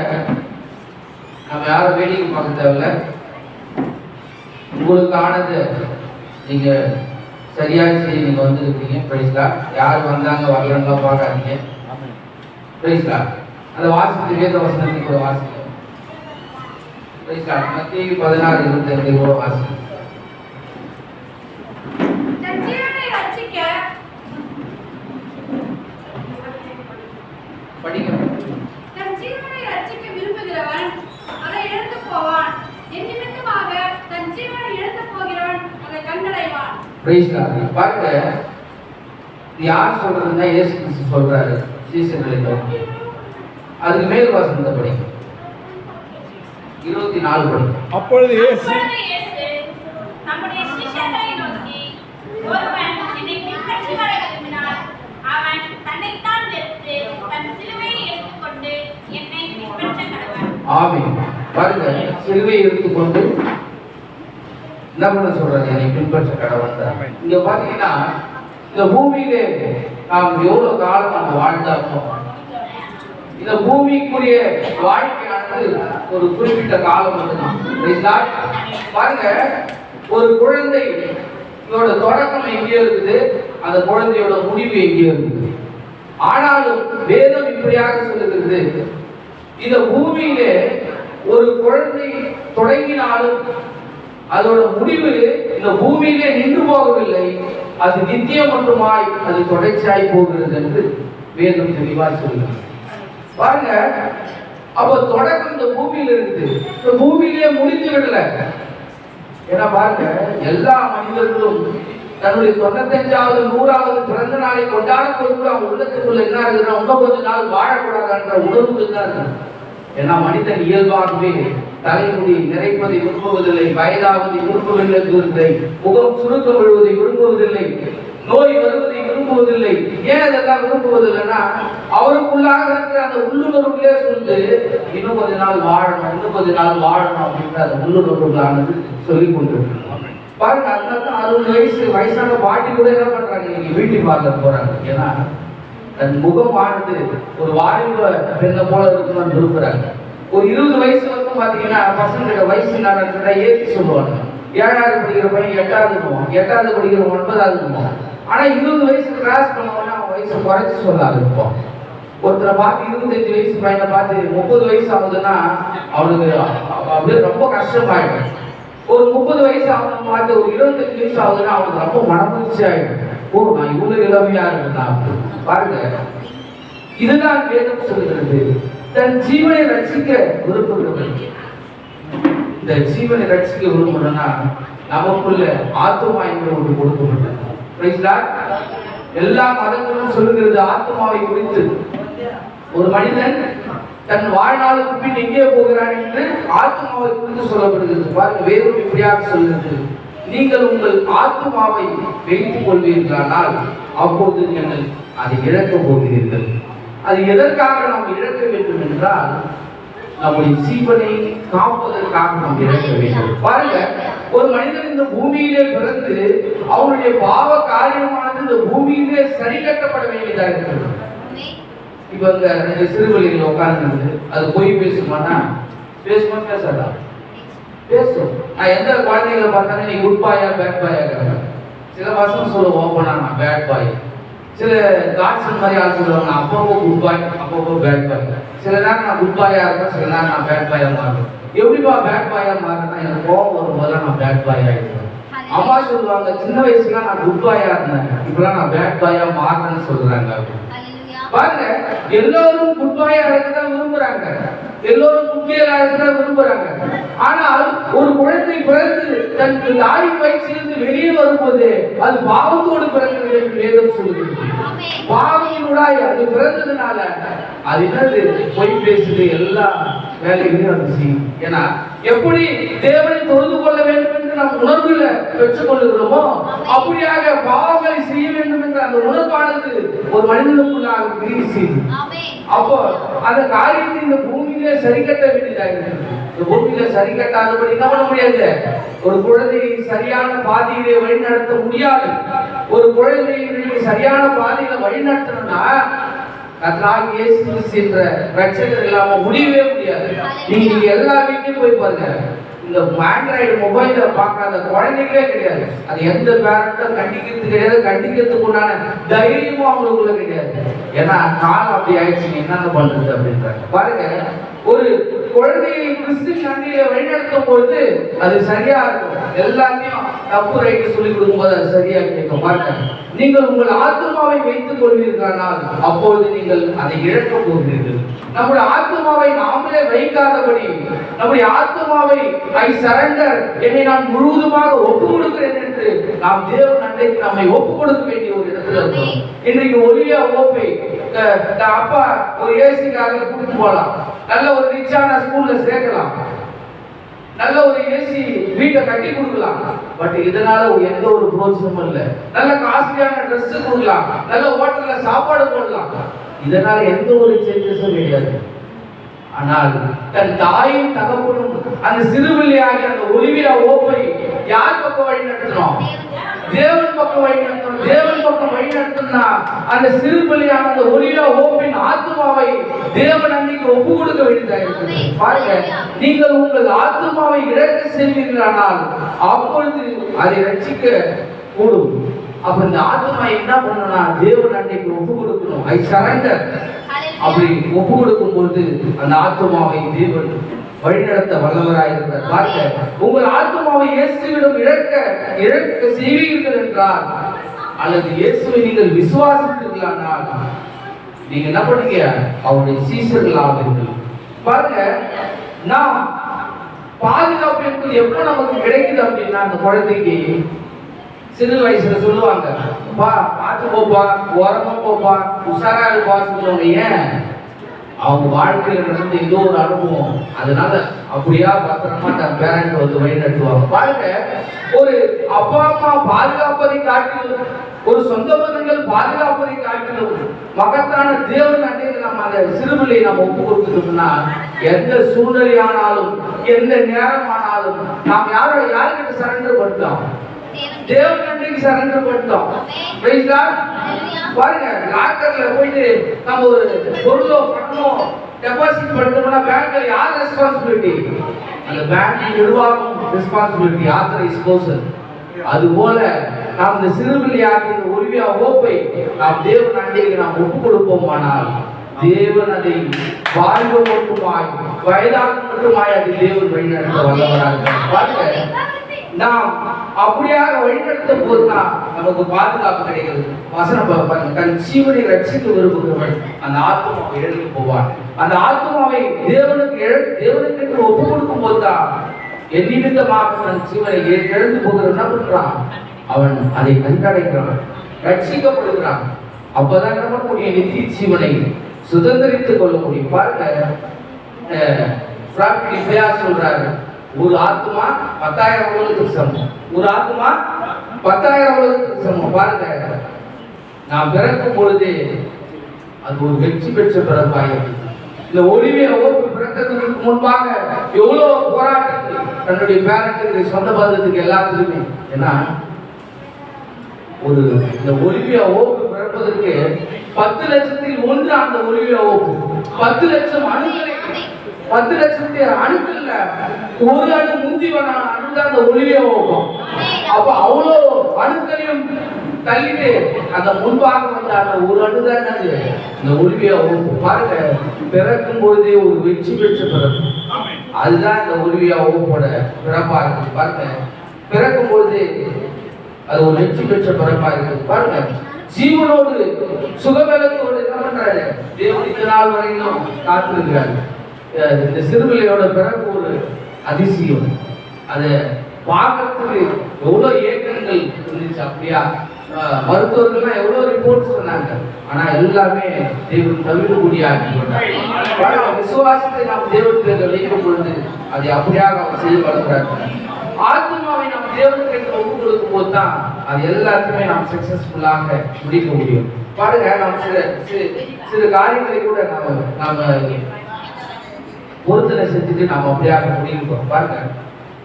நம்ம யாரும் வேடிக்கை பார்க்க தேவையில்ல. உங்களுக்கானது நீங்க சரியா செய்ய நீங்க வந்துருக்கீங்க. Praise God. யார் வந்தாங்க வரலன்னா பார்க்காதீங்க. Praise God. அந்த வாசித்து வேத வசனத்தை கூட வாசிங்க. Praise God. மத்தேயு 16:25 கூட வாசிங்க. படிங்க. தன் ஜீவனை ரட்சிக்க விரும்புகிறவன் அதை இழந்து போவான். என் நிமித்தமாக தன் ஜீவனை இழந்து போகிறவன் அதை கண்டடைவான். Price God. பாருங்க, இது யார் சொல்றதுன்னா இயேசு கிறிஸ்து சொல்றாரு சீசர்களை நோக்கி. அதுக்கு மேல் வசனத்தை படிங்க. 24 படிங்க. அப்பொழுது இயேசு நம்முடைய சீஷர்களை நோக்கி, ஒருவன் என்னை பின்பற்றி வர விரும்பினால் அவன் தன்னைத்தான் வெறுத்து தன் சிலுவையை எடுத்துக்கொண்டு என்னை பின்பற்ற கடவன். ஆமென். பாருங்க, சிலுவையை எடுத்துக்கொண்டு என்ன பண்ண சொல்றாரு? என்னை பின்பற்ற கடவுள். இங்க பாத்தீங்கன்னா இந்த பூமியிலே நாம் எவ்வளவு காலம் நம்ம வாழ்ந்தாலும் இந்த பூமிக்குரிய வாழ்க்கையானது ஒரு குறிப்பிட்ட காலம் மட்டும்தான். பாருங்க, ஒரு குழந்தை இதோட தொடக்கம் எங்கேயோ இருக்குது, அந்த குழந்தையோட முடிவு எங்கேயோ இருக்குது. ஆனாலும் வேதம் இப்படியாக சொல்லுகிறது, இந்த பூமியிலே ஒரு குழந்தை தொடங்கினாலும் அதோட முடிவு இந்த பூமியிலே நின்று போகவில்லை, அது நித்தியம் மட்டுமாய் அது தொடர்ச்சியாய் போகிறது என்று வேதம் தெளிவாய் சொல்லுகிறது. பாருங்க, அப்ப தொடக்கம் இந்த பூமியில இருக்குது, இந்த பூமியிலே முடிந்து விடல. ஏன்னா பாருங்க, எல்லா மனிதர்களும் தன்னுடைய 95வது 100வது பிறந்த நாளை கொண்டாடும் பொழுது அவங்க உள்ளத்துக்குள்ள என்ன இருக்குன்னா, இன்னும் கொஞ்ச நாள் வாழக்கூடாதுன்ற உணர்வுகள் தான் இருக்கு. ஏன்னா மனிதன் இயல்பாகவே தலைமுடி நிறைப்பதை விரும்புவதில்லை, வயதாவதை விரும்பவில்லை, முகம் சுருக்கம் விழுவதை விரும்புவதில்லை, நோய் வருவதை விரும்புவதில்லை. ஏன் அதெல்லாம் விரும்புவதில்லைன்னா அவருக்குள்ளாக இருக்கிற அந்த உள்ளுணர்வுகளே சொல்லுது, இன்னும் கொஞ்ச நாள் வாழணும், இன்னும் கொஞ்ச நாள் வாழணும் அப்படின்ற அந்த உள்ளுணர்வுகளானது சொல்லிக் கொண்டிருக்கு. பாருங்க, அதனால 60 வயசான பாட்டி கூட என்ன பண்றாங்க, இன்னைக்கு பியூட்டி பார்லர் போறாங்க. ஏன்னா தன் முகமானது ஒரு வாலிப பெண்ணை போல இருக்கணும்னு விரும்புறாங்க. ஒரு 20 வயசு வரைக்கும் பாத்தீங்கன்னா பசங்களோட வயசு நடக்கிற ஏற்றி சொல்லுவாங்க. 7வது படிக்கிற பையன் 8வது போவான், 8வது படிக்கிற 9வது போவான். ஆனா 20 வயசு கிராஸ் பண்ணவொன்னா அவன் வயசு குறைச்சி சொல்ல ஆரம்பிப்பான். ஒருத்தரை பார்த்து 25 வயசு பையனை பார்த்து 30 வயசு ஆகுதுன்னா அவனுக்கு அப்படியே ரொம்ப கஷ்டமாயிடும். ஒரு 30 வயசு அவனை பார்த்து ஒரு 25 வயசு ஆகுதுன்னா அவனுக்கு ரொம்ப மனமகிழ்ச்சி ஆயிடும். ஓ, நான் இவ்வளவு இளமையா இருக்கேன். பாருங்க, இதுதான் வேதம் சொல்லுகிறது, தன் ஜீவனை ரட்சிக்க விரும்புகிறவன். இந்த ஜீவனை ரட்சிக்க விரும்புறனா நமக்குள்ள ஆத்துமா என்று ஒன்று கொடுக்கப்பட்டது. எல்லா மதங்களும் சொல்லுகிறது ஆத்துமாவை குறித்து. ஒரு மனிதன் தன் வாழ்நாளுக்கு பின் எங்கே போகிறான் என்று ஆத்துமாவை குறித்து சொல்லப்படுகிறது. பாருங்க, வேதம் இப்படியாக சொல்லுகிறது, நீங்கள் உங்கள் ஆத்துமாவை வைத்துக் கொள்வீர்களானால் அப்போது நீங்கள் அதை இழக்கப் போகிறீர்கள். அது எதற்காக நாம் இழக்க வேண்டும் என்றால் நம்முடைய ஜீவனை காப்பதற்காக நாம் இழக்க வேண்டும். பாருங்க, ஒரு மனிதன் இந்த பூமியிலே பிறந்து அவனுடைய பாவ காரியமானது இந்த பூமியிலே சரி கட்டப்பட வேண்டியதாக இருக்கிறது. இப்ப இந்த 2 சிறுவழிகள் உட்கார்ந்து அது போய் பேசுமானா பேசுமா பேசாதா? பேசும். நான் எந்த குழந்தைகளை பார்த்தாலும் நீ குட் பாயா பேட் பாயா கேட்கிறேன். சில பசங்க சொல்லுவோம் ஓப்பனா நான் பேட் பாய். சில காட்சன் மாதிரி ஆள் சொல்லுவாங்க அப்பப்போ குட் பாய் அப்பப்போ பேட் பாய். சில நேரம் நான் குட் பாயா இருப்பேன், சில நேரம் நான் பேட் பாயா மாறுவேன். எப்படிப்பா பேட் பாயா மாறுனா எனக்கு கோபம் வரும்போது நான் பேட் பாய் ஆயிடுவேன். அம்மா சொல்லுவாங்க சின்ன வயசுல நான் குட் பாயா இருந்தேன், இப்பெல்லாம் நான் பேட் பாயா மாறுறேன்னு சொல்றாங்க. பாருங்க, எல்லோரும் குட் பாயா இருக்கதான் விரும்புறாங்க, எல்லோரும் குட்டியலா இருக்கதான் விரும்புறாங்க. ஆனால் ஒரு குழந்தை பிறந்து தன் தாயின் வயிற்றிலிருந்து வெளியே வரும்போது அது பாவத்தோடு பிறந்தது என்று வேதம் சொல்லுகிறது. பாவத்தினூடாய் அது பிறந்ததுனால அது என்னது பொய் பேசுது, எல்லாம் வேலைகளையும் அது செய்யும். ஏன்னா எப்படி தேவனை தொழுது கொள்ள வேண்டும் என்று நாம் உணர்வுல பெற்றுக் கொள்ளுகிறோமோ அப்படியாக பாவங்களை செய்ய வேண்டும் என்ற அந்த உணர்வானது ஒரு மனிதனுக்குள்ளாக கிரியை செய்யும். அப்போ அந்த காரியத்தை இந்த பூமியிலே சரி கட்ட வேண்டியதாக இருக்கிறது. இந்த பூமியில சரி கட்டாதபடி என்ன பண்ண முடியாது. ஒரு குழந்தையை சரியான பாதையிலே வழிநடத்த முடியாது. ஒரு குழந்தையை சரியான பாதையில வழிநடத்தணும்னா கர்த்தராகிய இயேசு கிறிஸ்து என்ற ரட்சகர் இல்லாம முடியவே முடியாது. நீங்க எல்லா வீட்லயும் போய் பாருங்க, இந்த ஆண்ட்ராய்டு மொபைல பார்க்காத குழந்தைகளே கிடையாது. அது எந்த பேரண்ட்டும் கண்டிக்கிறது கிடையாது, கண்டிக்கிறதுக்கு உண்டான தைரியமும் அவங்களுக்குள்ள கிடையாது. ஏன்னா காலம் அப்படி ஆயிடுச்சு, என்னென்ன பண்றது அப்படின்றாங்க. பாருங்க, ஒரு குழந்தையை கிறிஸ்து நன்றியை வழிநடத்தும் பொழுது அது சரியா இருக்கும். எல்லாத்தையும் தப்பு ரைட்டு சொல்லிக் கொடுக்கும் போது அது சரியா கேட்கும். பாருங்க, நீங்கள் உங்கள் ஆத்மாவை வைத்துக் கொள்வீர்களானால் அப்பொழுது நீங்கள் அதை இழக்க போகிறீர்கள். நம்முடைய ஆத்மாவை நாமளே வைக்காதபடி, நம்முடைய ஆத்மாவை ஐ சரண்டர், என்னை நான் முழுவதுமாக ஒப்பு கொடுக்கிறேன் என்று நாம் தேவன் அன்றைக்கு நம்மை ஒப்பு கொடுக்க வேண்டிய ஒரு இடத்துல இருக்கோம். இன்றைக்கு ஒலியா ஓப்பை அப்பா ஒரு ஏசி காரில் கூட்டிட்டு போகலாம், நல்ல ஒரு ரிச்சான ஸ்கூல்ல சேர்க்கலாம், நல்ல ஒரு ஏசி வீட்டை கட்டி கொடுக்கலாம். பட் இதனால எந்த ஒரு பிரோஜனமும் இல்லை. நல்ல காஸ்ட்லியான ட்ரெஸ் கொடுக்கலாம், நல்ல ஹோட்டல்ல சாப்பாடு போடலாம், இதனால எந்த ஒரு சேஞ்சஸும் கிடையாது. ஆனால் தன் தாயும் தகப்பனும் அந்த சிறுபிள்ளையாகிய அந்த ஒலிவியா ஓப்பை யார் பக்கம் வழி நடத்தணும்? தேவன் பக்கம் வழி நடத்தணும். தேவன் பக்கம் வழி நடத்தினா அந்த சிறுபிள்ளையான அந்த ஒலிவியா ஓப்பின் ஆத்மாவை தேவன் அன்னைக்கு ஒப்பு கொடுக்க வேண்டியதாக இருக்குது. பாருங்க, நீங்கள் உங்கள் ஆத்மாவை இழக்க செய்வீர்களானால் அப்பொழுது அதை ரட்சிக்க கூடும். அப்ப இந்த ஆத்மா என்ன பண்ணணும்னா தேவன் அன்னைக்கு ஒப்பு கொடுக்கணும். ஐ சரண்டர். அப்படி ஒப்பு கொடுக்கும் போது அந்த ஆத்மாவை தேவன் வழிநடத்த வல்லவராயிருக்கிறார். பார்க்க, உங்கள் ஆத்மாவை இயேசுவிடம் இழக்க செய்வீர்கள் என்றால், அல்லது இயேசுவை நீங்கள் விசுவாசித்தீர்களானால் நீங்க என்ன பண்ணீங்க? அவருடைய சீஷர்கள் ஆவீர்கள். பாருங்க, நாம் பாதுகாப்பு என்பது எப்ப நமக்கு கிடைக்குது அப்படின்னா, அந்த குழந்தைக்கு சிறு வயசுல சொல்லுவாங்க, பா பார்த்து போப்பா, உரமா போப்பா, உஷாரா இருப்பா சொல்லுவாங்க. ஏன்? அவங்க வாழ்க்கையில நடந்த ஏதோ ஒரு அனுபவம், அதனால அப்படியா பத்திரமா தன் பேரண்ட் வந்து வழி நடத்துவாங்க. பாருங்க, ஒரு அப்பா அம்மா பாதுகாப்பதை காட்டிலும், ஒரு சொந்த பந்தங்கள் பாதுகாப்பதை காட்டிலும் மகத்தான தேவன் அன்றைக்கு நம்ம அந்த சிறுபிள்ளையை நம்ம ஒப்பு கொடுத்துட்டோம்னா, எந்த சூழ்நிலையானாலும் எந்த நேரமானாலும் நாம் யாருக்கிட்ட சரண்டர் பண்ணிட்டோம்? தேவன் அன்றைக்கு சரண்டர் பண்ணிட்டோம். Praise lord. பாருங்க, லாக்கர்ல போயிட்டு நம்ம ஒரு பொருளோ பணமோ டெபாசிட் பண்ணிட்டோம்னா பேங்க்ல யார் ரெஸ்பான்சிபிலிட்டி? அந்த பேங்க் நிர்வாகம் ரெஸ்பான்சிபிலிட்டி, ஆத்தரைஸ் பர்சன். அதுபோல நாம் இந்த சிறுபிள்ளையாகிய ஒலிவியா ஓப்பை நாம் தேவன் அன்றைக்கு நாம் ஒப்பு கொடுப்போமானால் தேவன் அதை வாழ்வு மட்டுமாய் வயதாக மட்டுமாய் அதை தேவன் வழிநடத்த வல்லவராக. பாருங்க, நாம் அப்படியாக வழிநடத்த போதுதான் நமக்கு பாதுகாப்பு கிடைக்கிறது. வசனம் பாருங்க, தன் ஜீவனை ரட்சிக்க விரும்புகிறவன் அந்த ஆத்மாவை இழந்து போவான். அந்த ஆத்மாவை தேவனுக்கு ஒப்பு கொடுக்கும் போதுதான் எந்நிமித்தமாக தன் ஜீவனை இழந்து போகிறவன் என்ன பண்றான்? அவன் அதை கண்டடைக்கிறான், ரட்சிக்கப்படுகிறான். அப்பதான் என்ன பண்ண முடியும்? நித்திய ஜீவனை சுதந்திரித்துக் கொள்ள முடியும். பாருங்க, சொல்றாரு, ஒரு ஆத்மா 10,000 உலகத்துக்கு சமம். ஒரு ஆத்மா 10,000 உலகத்துக்கு சமம். பாருங்க, நான் பிறக்கும் பொழுது அது ஒரு வெற்றி பெற்ற பிறப்பாயிருக்கு. இந்த ஒலிவியா ஓப்பு பிறக்கிறதுக்கு முன்பாக எவ்வளவு போராட்டங்கள் தன்னுடைய பேரண்ட்டுக்கு, சொந்த பந்தத்துக்கு, எல்லாத்துக்குமே. ஏன்னா ஒரு இந்த ஒலிவியா ஓப்பு பிறப்பதற்கு 10 லட்சத்தில் 1 அந்த ஒலிவியா ஓப்பு. 10 லட்சம் அணுக்களை, 10 லட்சத்து அணுக்கள்ல ஒரு அணு முந்திவன அணுதான் அந்த ஒலிவியா ஓப்பம். அப்ப அவ்வளோ அணுக்களையும் தள்ளிட்டு அந்த முன்பாக வந்த அந்த ஒரு அணுதான் இந்த ஒலிவியா ஓப்பு. பாருங்க, பிறக்கும் பொழுதே ஒரு வெற்றி பெற்ற பிறப்பு. அதுதான் இந்த ஒலிவியா ஓப்போட பிறப்பா இருக்கு. பாருங்க, பிறக்கும் பொழுது அது ஒரு வெற்றி பெற்ற பிறப்பா இருக்கு. பாருங்க, ஜீவனோடு சுகபலத்தோடு என்ன பண்றாரு? தேவன் இந்த நாள் வரையிலும் காத்திருக்கிறாரு. இந்த சிறுபிள்ளையோட பிறப்பு ஒரு அதிசயம். அதை பார்க்கறதுக்கு எவ்வளவு ஏக்கங்கள் இருந்துச்சு. அப்படியா மருத்துவர்கள்லாம் எவ்வளவு ரிப்போர்ட் சொன்னாங்க, ஆனா எல்லாமே தேவன் தவிர்க்கக்கூடியாக்கி கொண்டார். விசுவாசத்தை நாம் தேவனுக்கு வைக்கும் பொழுது அதை அப்படியாக அவர் செய்து வளர்க்கிறார். ஆத்மாவை நாம் தேவனுக்கு என்று ஒப்பு கொடுக்கும் போது தான் அது எல்லாத்தையுமே நாம் சக்சஸ்ஃபுல்லாக முடிக்க முடியும். பாருங்க, நாம் சில காரியங்களை கூட நாம பொருத்தனை செஞ்சுட்டு நாம் அப்படியாக முடிக்கிறோம். பாருங்க,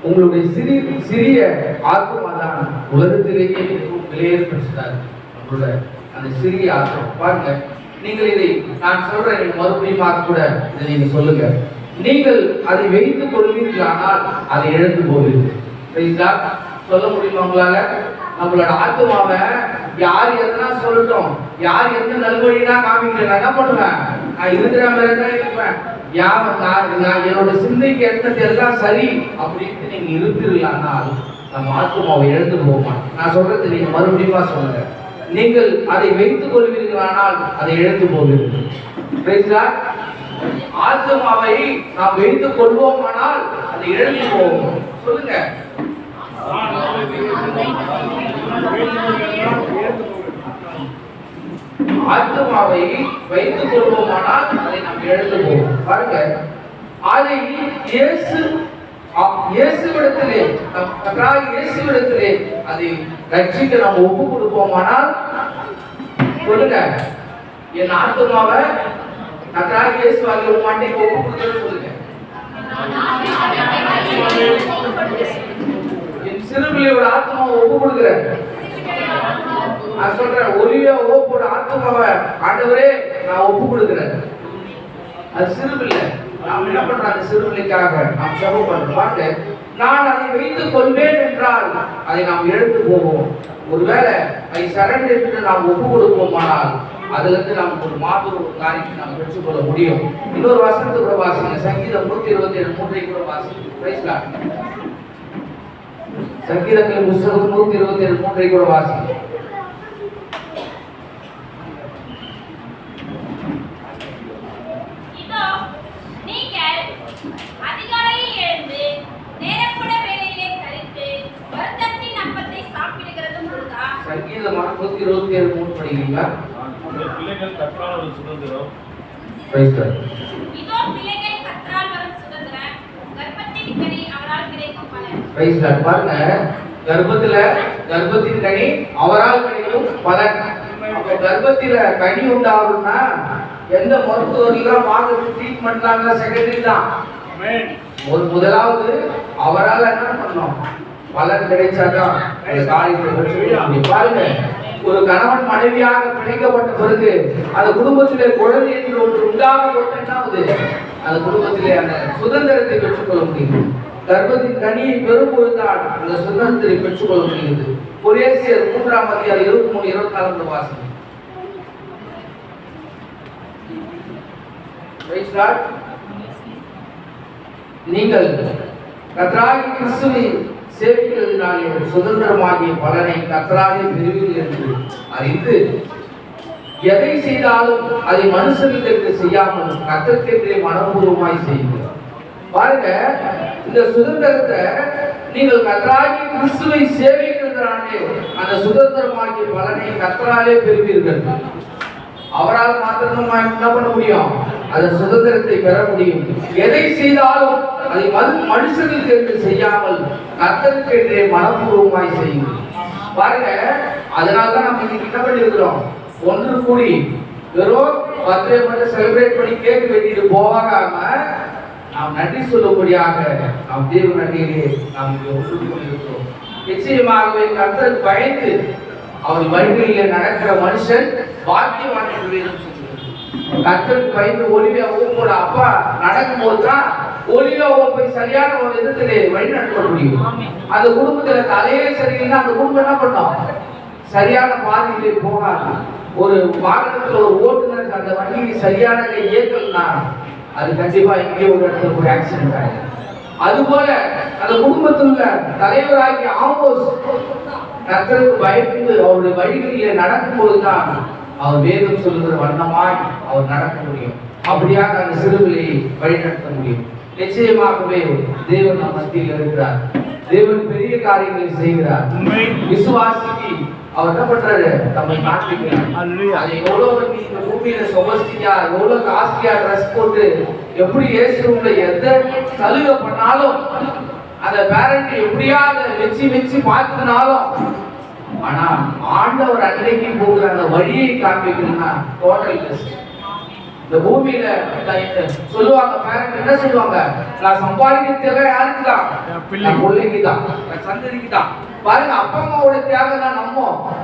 உங்களுடைய சிறிய ஆத்மா தான் உலகத்திலேயே விலையேற்படுத்தார். நம்மளோட அந்த சிறிய ஆத்மா பாருங்க, நீங்கள் இதை நான் சொல்றேன், நீங்க மறுபடியும் கூட இதை நீங்க சொல்லுங்க. நீங்கள் அதை வைத்துக் கொள்வீர்களானால் அதை இழந்து போவீர்கள். சொல்ல முடியுமா உங்களால? நம்மளோட ஆத்மாவை யார் எதனா சொல்லட்டும், யார் எந்த நல்வழினா காமிக்கிறேன், நான் என்ன பண்ணுவேன்? நான் இருக்கிற மாதிரி தான் இருப்பேன். நான் என்னோட சிந்தைக்கு எத்தனை எல்லாம் சரி அப்படின்னு நீங்க இருப்பீர்களானால் நம்ம ஆத்மாவை இழந்து போவோமா? நான் சொல்றது நீங்க மறுபடியும் சொல்லுங்க. நீங்கள் அதை வைத்துக் கொள்வீர்களானால் அதை இழந்து போவீர்கள். ஆத்மாவை நாம் வைத்துக் கொள்வோமானால் அதை இழந்து போவோம். சொல்லுங்க. ஆத்மாவை வைத்துக் கொள்வோமானால் அதை நாம் இழந்து போவோம். பாருங்க, அதை இயேசுவிடத்திலே அதை ரட்சிக்க நாம் ஒப்பு கொடுப்போமானால், சொல்லுங்க, என் ஆத்மாவை நன்றாக இயேசுவாகிய மாட்டேங்க ஒப்பு கொடுக்க சொல்லுங்க. என் சிறுபிள்ளையோட ஆத்மாவை ஒப்பு கொடுக்கிறேன். நான் சொல்றேன், ஒலிவியா ஓப்போட ஆத்மாவை ஆண்டவரே நான் ஒப்பு கொடுக்கிறேன். அது சிறுபிள்ளை. நாம் என்ன பண்றோம்? அந்த சிறுபிள்ளைக்காக நாம் ஜெபம் பண்றோம். நான் அதை வைத்துக் கொள்வேன் என்றால் அதை நாம் இழந்து போவோம். ஒருவேளை அதை சரண்டர் என்று நாம் ஒப்பு கொடுப்போமானால் அதுல இருந்து நாம் ஒரு மாபெரும் ஒரு காரியத்தை நாம் பெற்றுக்கொள்ள முடியும். இன்னொரு வசனத்தை கூட வாசிங்க. சங்கீதம் 127:3 கூட வாசிங்க. Praise Lord. சங்கீதங்களின் புத்தகம் 127:3 கூட வாசிங்க. சங்கீதம் 127:3 படிக்கிறீங்களா? பிள்ளைகள் கற்றால் வரும் சுதந்திரம். Praise lord. இதோ பிள்ளைகள் கற்றால் வரும் சுதந்திரம், கர்ப்பத்தின் கனி அவரால் கிடைக்கும் பலன். Praise lord. பாருங்க, கர்ப்பத்தின் கனி அவரால் கிடைக்கும் பலன். அப்ப கர்ப்பத்தில கனி உண்டாகும்னா எந்த மருத்துவர்கள்லாம் பார்க்கறது ட்ரீட்மெண்ட்லாம் செகண்டரி தான். முதலாவது அவரால் என்ன பண்ணணும்? பலன் கிடைச்சாதான் அந்த காரியத்தை பெற்றுக்கொள்ள முடியும். பாருங்க, ஒரு கணவன் மனைவியாக பிணைக்கப்பட்ட பிறகு அந்த குடும்பத்திலே குழந்தை என்று ஒன்று உண்டாக போட்டாவது அந்த குடும்பத்திலே அந்த சுதந்திரத்தை பெற்றுக்கொள்ள முடியும். கர்ப்பத்தின் கனியை பெறும்பொழுதுதான் அந்த சுதந்திரத்தை பெற்றுக்கொள்ள முடியுது. கொலேசியர் 3:23-24 வாசிங்க. நீங்கள் கர்த்தராகிய கிறிஸ்துவை சேவிக்கிறதுனாலே சுதந்திரமாகிய பலனை கர்த்தராலே பெறுவீர்கள் என்று அறிந்து எதை செய்தாலும் அதை மனுஷர்களுக்கு செய்யாமல் கர்த்தருக்கென்றே மனப்பூர்வமாய் செய்யுங்கள். பாருங்க, இந்த சுதந்திரத்தை நீங்கள் கர்த்தராகிய கிறிஸ்துவை சேவிக்கிறதுனாலே அந்த சுதந்திரமாகிய பலனை கர்த்தராலே பெறுவீர்கள். அவரால் மாத்திரம் என்ன பண்ண முடியும்? அந்த சுதந்திரத்தை பெற முடியும். எதை செய்தாலும் அதை மனுஷர்களுக்கு என்று செய்யாமல் கர்த்தருக்கு என்றே மனப்பூர்வமாய் செய்யுங்கள். பாருங்க, அதனால்தான் நம்ம இன்னைக்கு என்ன பண்ணிருக்கிறோம்? ஒன்று கூடி வெறும் பர்த்டே மட்டும் செலிப்ரேட் பண்ணி கேக் வெட்டிட்டு போகாம நாம் நன்றி சொல்லும்படியாக நாம் தேவ நன்றியிலே நாம் இங்கே ஒன்று கூடியிருக்கிறோம். நிச்சயமாகவே கர்த்தருக்கு பயந்து அவர் வழிகளிலே நடக்கிற மனுஷன் பாக்கியவான் என்று வேதம் சொல்கிறது. கர்த்தருக்கு பயந்து ஒலிவியா ஓப்போட அப்பா நடக்கும் போதுதான் ஒலிவியா ஓப்பை சரியான ஒரு விதத்திலே வழி நடத்த முடியும். அந்த குடும்பத்துல தலையே சரியில்லைன்னா அந்த குடும்பம் என்ன பண்ணும்? சரியான பாதையிலே போகாது. ஒரு வாகனத்துல ஒரு ஓட்டுநர் அந்த வண்டியை சரியான இயக்கல்னா அது கண்டிப்பா எங்கேயோ ஒரு இடத்துல ஒரு ஆக்சிடென்ட் ஆகும். அதுபோல அந்த குடும்பத்தில் உள்ள தலைவராகிய ஆமோஸ் கர்த்தருக்கு பயந்து அவருடைய வழிகளிலே நடக்கும் போதுதான் அவர் வேதம் சொல்லுகிற வண்ணமாய் அவர் நடக்க முடியும். அப்படியாக அந்த சிறுபிள்ளையை வழிநடத்த முடியும். நிச்சயமாகவே தேவன் நம் மத்தியில் இருக்கிறார். தேவன் பெரிய காரியங்களை செய்கிறார். விசுவாசிக்கு அவர் என்ன பண்றாரு, நம்ம காண்பிக்கிறார். அது எவ்வளவு நீ இந்த பூமியில சொபஸ்டியா, எவ்வளவு காஸ்ட்லியா ட்ரெஸ் போட்டு எப்படி இயேசுவுல எந்த சலுகை பண்ணாலும் அந்த பேரண்ட் எப்படியா அதை வச்சு பார்த்துனாலும், ஆனா ஆண்டவர் அன்னைக்கு போகிற அந்த வழியை காண்பிக்கணும்னா டோட்டல் பெஸ்ட். இந்த பூமியில சொல்லுவாங்க, பேரண்ட் என்ன சொல்லுவாங்க, நான் சம்பாதிக்கிறது யாருக்கு தான், பிள்ளைக்கு தான், சந்ததிக்கு தான். பாருங்க, அப்பா அம்மாவோட தியாகம் தான்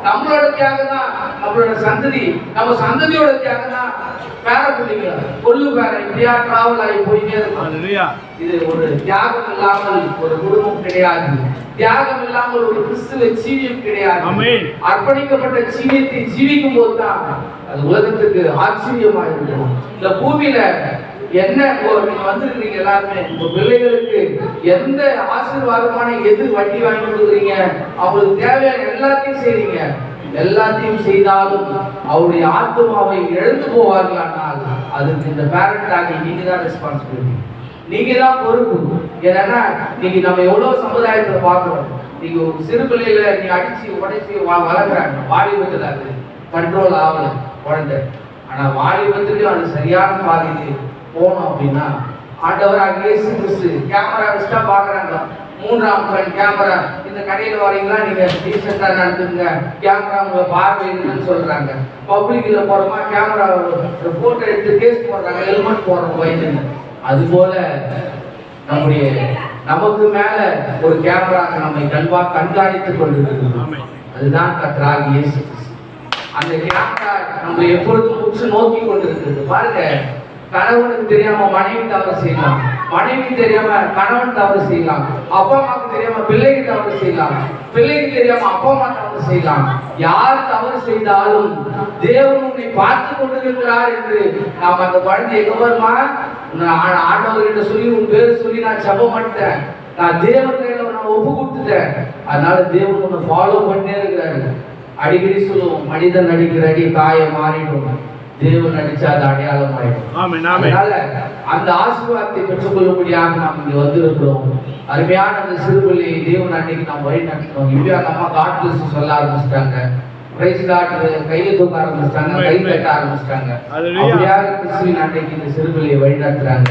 நம்மளோட தியாகம் தான் நம்மளோட சந்ததி, நம்ம சந்ததியோட தியாகம் தான் பேர பிள்ளைங்க. கொள்ளு பேர இப்படியா டிராவல் ஆகி போயிட்டே இருக்கும். இது ஒரு தியாகம் இல்லாமல் ஒரு குடும்பம் கிடையாது. தியாகம் இல்லாமல் ஒரு கிறிஸ்துவ ஜீவியம் கிடையாது. அர்ப்பணிக்கப்பட்ட ஜீவியத்தை ஜீவிக்கும் போது தான் அது உலகத்துக்கு ஆச்சரியமா இருக்கும். இந்த பூமியில என்ன நீங்க வந்திருக்கீங்க எல்லாருமே, உங்க பிள்ளைகளுக்கு எந்த ஆசீர்வாதமான எது வண்டி வாங்கி கொடுக்குறீங்க, அவங்களுக்கு தேவையான எல்லாத்தையும் செய்றீங்க. எல்லாத்தையும் செய்தாலும் அவருடைய ஆத்மாவை இழந்து போவார்களானால் அதுக்கு இந்த பேரண்ட் ஆகி நீங்க தான் ரெஸ்பான்சிபிலிட்டி, நீங்க தான் பொறுப்பு. ஏன்னா நீங்க நம்ம எவ்வளவு சமுதாயத்துல பாக்குறோம், நீங்க ஒரு சிறு பிள்ளையில நீ அடிச்சு உடைச்சு வளர்க்குறாங்க, வாலிபத்துல அது கண்ட்ரோல் ஆகல குழந்தை. ஆனா வாலிபத்துலயும் அது சரியான பாதைக்கு போனோம் அப்படின்னா ஆண்டவராக இயேசு கிறிஸ்து கேமரா வச்சுட்டா பாக்குறாங்க. 3ஆம் கண் கேமரா, இந்த கடையில வரீங்களா நீங்க டீசெண்டா நடந்துங்க, கேமரா உங்க பார்வைன்னு சொல்றாங்க. பப்ளிக்ல போறோமா கேமரா போட்டோ எடுத்து கேஸ் போடுறாங்க, ஹெல்மெட் போடுறோம் வயதுன்னு. அது போல நம்முடைய நமக்கு மேல ஒரு கேமரா நம்மை கண்காணித்துக் கொண்டிருக்கிறது. அதுதான் கர்த்தராகிய இயேசு கிறிஸ்து. அந்த கேமரா நம்ம எப்பொழுதும் உற்று நோக்கி கொண்டிருக்கிறது. பாருங்க, கணவனுக்கு தெரியாம மனைவி தவறு செய்யலாம், மனைவி தெரியாம கணவன் தவறு செய்யலாம், அப்பா அம்மாவுக்கு தெரியாம பிள்ளைக்கு தவறு செய்யலாம், பிள்ளைக்கு தெரியாம அப்பா அம்மா தவறு செய்யலாம். யார் தவறு செய்தாலும் தேவன் உன்னை பார்த்து கொண்டிருக்கிறார் என்று நாம் அந்த குழந்தை எங்க வருமா, ஆண்டவர்கிட்ட சொல்லி உன் பேர் சொல்லி நான் ஜெபம் பண்ணிட்டேன், நான் தேவன் கையில நான் ஒப்பு கொடுத்துட்டேன், அதனால தேவன் உன்னை ஃபாலோ பண்ணே இருக்கிறாரு. அடிக்கடி சொல்லுவோம், மனிதன் அடிக்கிற அடி காயம் மாறிடும், தேவன் அடிச்சா அது அடையாளம் ஆயிடும். அதனால அந்த ஆசீர்வாதத்தை பெற்றுக்கொள்ளும்படியாக நாம் இங்க வந்திருக்கிறோம். அருமையான அந்த சிறுபிள்ளையை தேவன் அன்னைக்கு நாம் வழி நடத்தினோம். இப்ப அந்த அம்மா காட் பிளஸ் சொல்ல ஆரம்பிச்சிட்டாங்க, பிரைஸ் லார்ட் கையை தூக்க ஆரம்பிச்சிட்டாங்க, கை தட்ட ஆரம்பிச்சிட்டாங்க. அப்படியாக கிறிஸ்துவின் அன்னைக்கு இந்த சிறுபிள்ளையை வழி நடத்துறாங்க.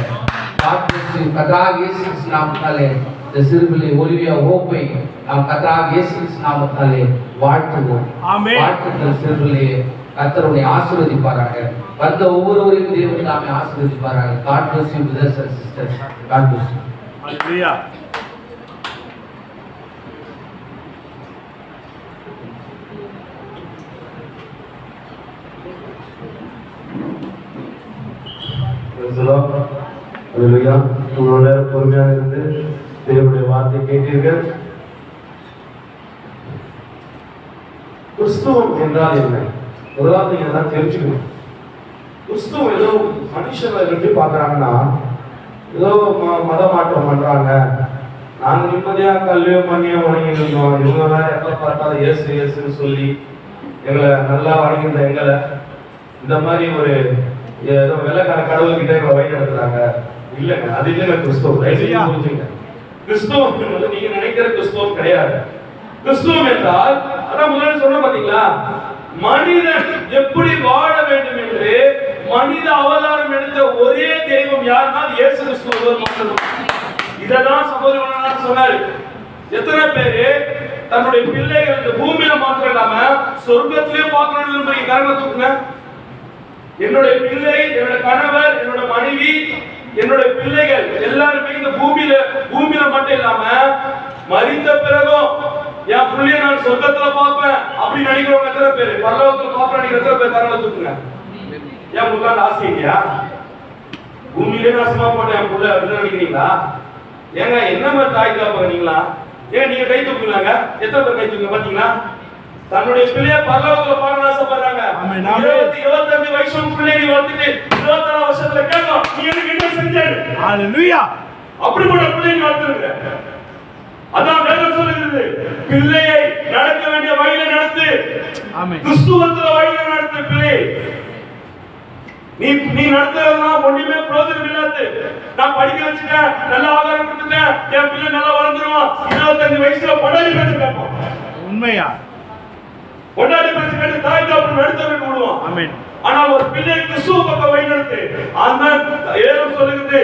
காட் பிளஸ் கர்த்தராகிய இயேசு கிறிஸ்து நாமத்தாலே இந்த சிறுபிள்ளை ஒலிவியா ஹோப்பை நாம் கர்த்தராகிய இயேசு கிறிஸ்து நாமத்தாலே வாழ்த்துவோம். வாழ்த்துக்கள் சிறுபிள்ளையை கர்த்தருடைய ஆசீர்வதிப்பாராக. வந்த ஒவ்வொருவரையும் தேவன் நாமே ஆசீர்வதிப்பாராக. God bless you brothers and sisters. God bless you. Hallelujah. Hallelujah. உங்களோட பொறுமையாக இருந்து தேவனுடைய வார்த்தை கேட்டீர்கள். கிறிஸ்துவம் என்றால் என்ன? முதலாவது நீங்க எல்லாம் தெரிஞ்சுக்கணும். கிறிஸ்துவம் ஏதோ மனுஷங்களை எப்படி பார்க்கறாங்கன்னா, ஏதோ மத மாற்றம் பண்றாங்க, நாங்க நிம்மதியா கல்வியோ பண்ணியோ வணங்கிட்டு இருந்தோம், இவங்க வேற எப்ப பார்த்தாலும் இயேசு இயேசுன்னு சொல்லி எங்களை நல்லா வணங்கியிருந்த எங்களை இந்த மாதிரி ஒரு ஏதோ வெள்ளக்கார கடவுள்கிட்ட எங்களை வழி நடத்துறாங்க. இல்லைங்க, அது இல்லைங்க கிறிஸ்துவம். புரிஞ்சுங்க, கிறிஸ்துவம் என்பது நீங்க நினைக்கிற கிறிஸ்துவம் கிடையாது. கிறிஸ்துவம் என்றால் அதான் முதல்ல சொன்ன பாத்தீங்களா, மனிதன் எப்படி வாழ வேண்டும் என்று மனித அவதாரம் எடுத்த ஒரே தெய்வம் யாருன்னா இயேசு கிறிஸ்து மட்டும்தான். இததான் சகோதரன் சொன்னாரு. எத்தனை பேரு தன்னுடைய பிள்ளைகள் இந்த பூமியில மாத்திரம் இல்லாம சொர்க்கத்திலே பார்க்கணும் கரங்களை தூக்குங்க. என்னுடைய பிள்ளை, என்னோட கணவர், என்னோட மனைவி, என்னுடைய பிள்ளைகள் எல்லாருமே இந்த பூமியில மட்டும் இல்லாம மரித்த பிறகும் என் பிள்ளைய நான் சொர்க்கத்துல பார்ப்பேன் அப்படின்னு நினைக்கிறவங்க எத்தனை பேரு, பரலோகத்துல பார்ப்பேன் நினைக்கிற எத்தனை பேர் கரங்களை தூக்குங்க. ஏன் உங்களுக்கு ஆசை இல்லையா? பூமியிலே நாசமா போட்டேன் என் பிள்ளை அப்படின்னு நினைக்கிறீங்களா? ஏங்க என்ன மாதிரி தாய் காப்பாங்க நீங்களா? ஏன் நீங்க கை தூக்குனாங்க? எத்தனை பேர் கை தூக்குங்க பாத்தீங்களா? தன்னுடைய பிள்ளைய பரலோகத்துல பார்க்க ஆசைப்படுறாங்க. 25 வயசு பிள்ளை நீ வளர்த்துட்டு 24 வருஷத்துல கேட்கும், நீ எனக்கு என்ன செஞ்சேன்னு. ஹalleluya. அப்படிப்பட்ட பிள்ளை நீ வளர்த்துருங்க. அதான் வேதம் சொல்லுகிறது, பிள்ளையை நடக்க வேண்டிய வழியில நடத்து. ஆமென். கிறிஸ்துவத்துல வழியில நடத்து பிள்ளை. நீ நடத்துறதுனா ஒண்ணுமே பிரயோஜனம் இல்லாது. நான் படிக்க வச்சுட்டேன், நல்ல ஆதாரம் கொடுத்துட்டேன், என் பிள்ளை நல்லா வளர்ந்துருவான், 25 வயசுல படாடி பேச கேட்பான். உண்மையா? கொண்டாடி பேசி கேட்டு தாய் தகப்பன் எடுத்து விட்டு விடுவான். ஆமென். ஆனா ஒரு பிள்ளை கிறிஸ்துவ பக்கம் வழிநடத்து. அந்த ஏலம் சொல்லுகிறது,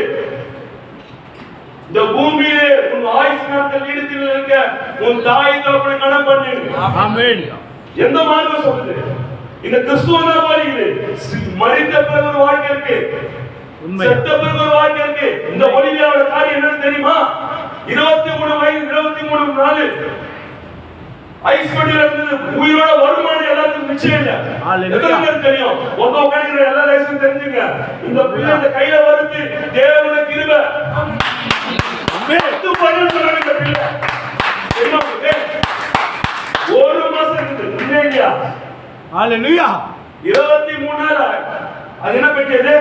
இந்த பூமியிலே உன் ஆயுசு நாட்கள் நீடித்து இருக்க உன் தாய் தகப்பனை கனம் பண்ணு. ஆமென். எந்த மார்க்கம் சொல்லுது? இந்த கிறிஸ்துவ தான் போகிறது. மரித்த பிறகு ஒரு வாழ்க்கை இருக்கு, உண்மை. செத்த பிறகு ஒரு வாழ்க்கை இருக்கு. இந்த ஒலிவியாவோட காரியம் என்னன்னு தெரியுமா? 23 வயது 23 நாள் ஐஸ்வர்யம் இருந்தது. உயிரோட வருமானம் எல்லாத்துக்கும் நிச்சயம் இல்ல. எத்தனை பேருக்கு தெரியும்? ஒத்த உட்காந்துக்கிற எல்லா தேசமும் தெரிஞ்சுங்க, இந்த பிள்ளை இந்த கையில வருது தேவனுடைய கிருபை. இந்த பிள்ளை ஒரு மாசம் இருக்குது இல்லையா? ஹalleluya. 23 நாள். அது என்ன பெட்டியது?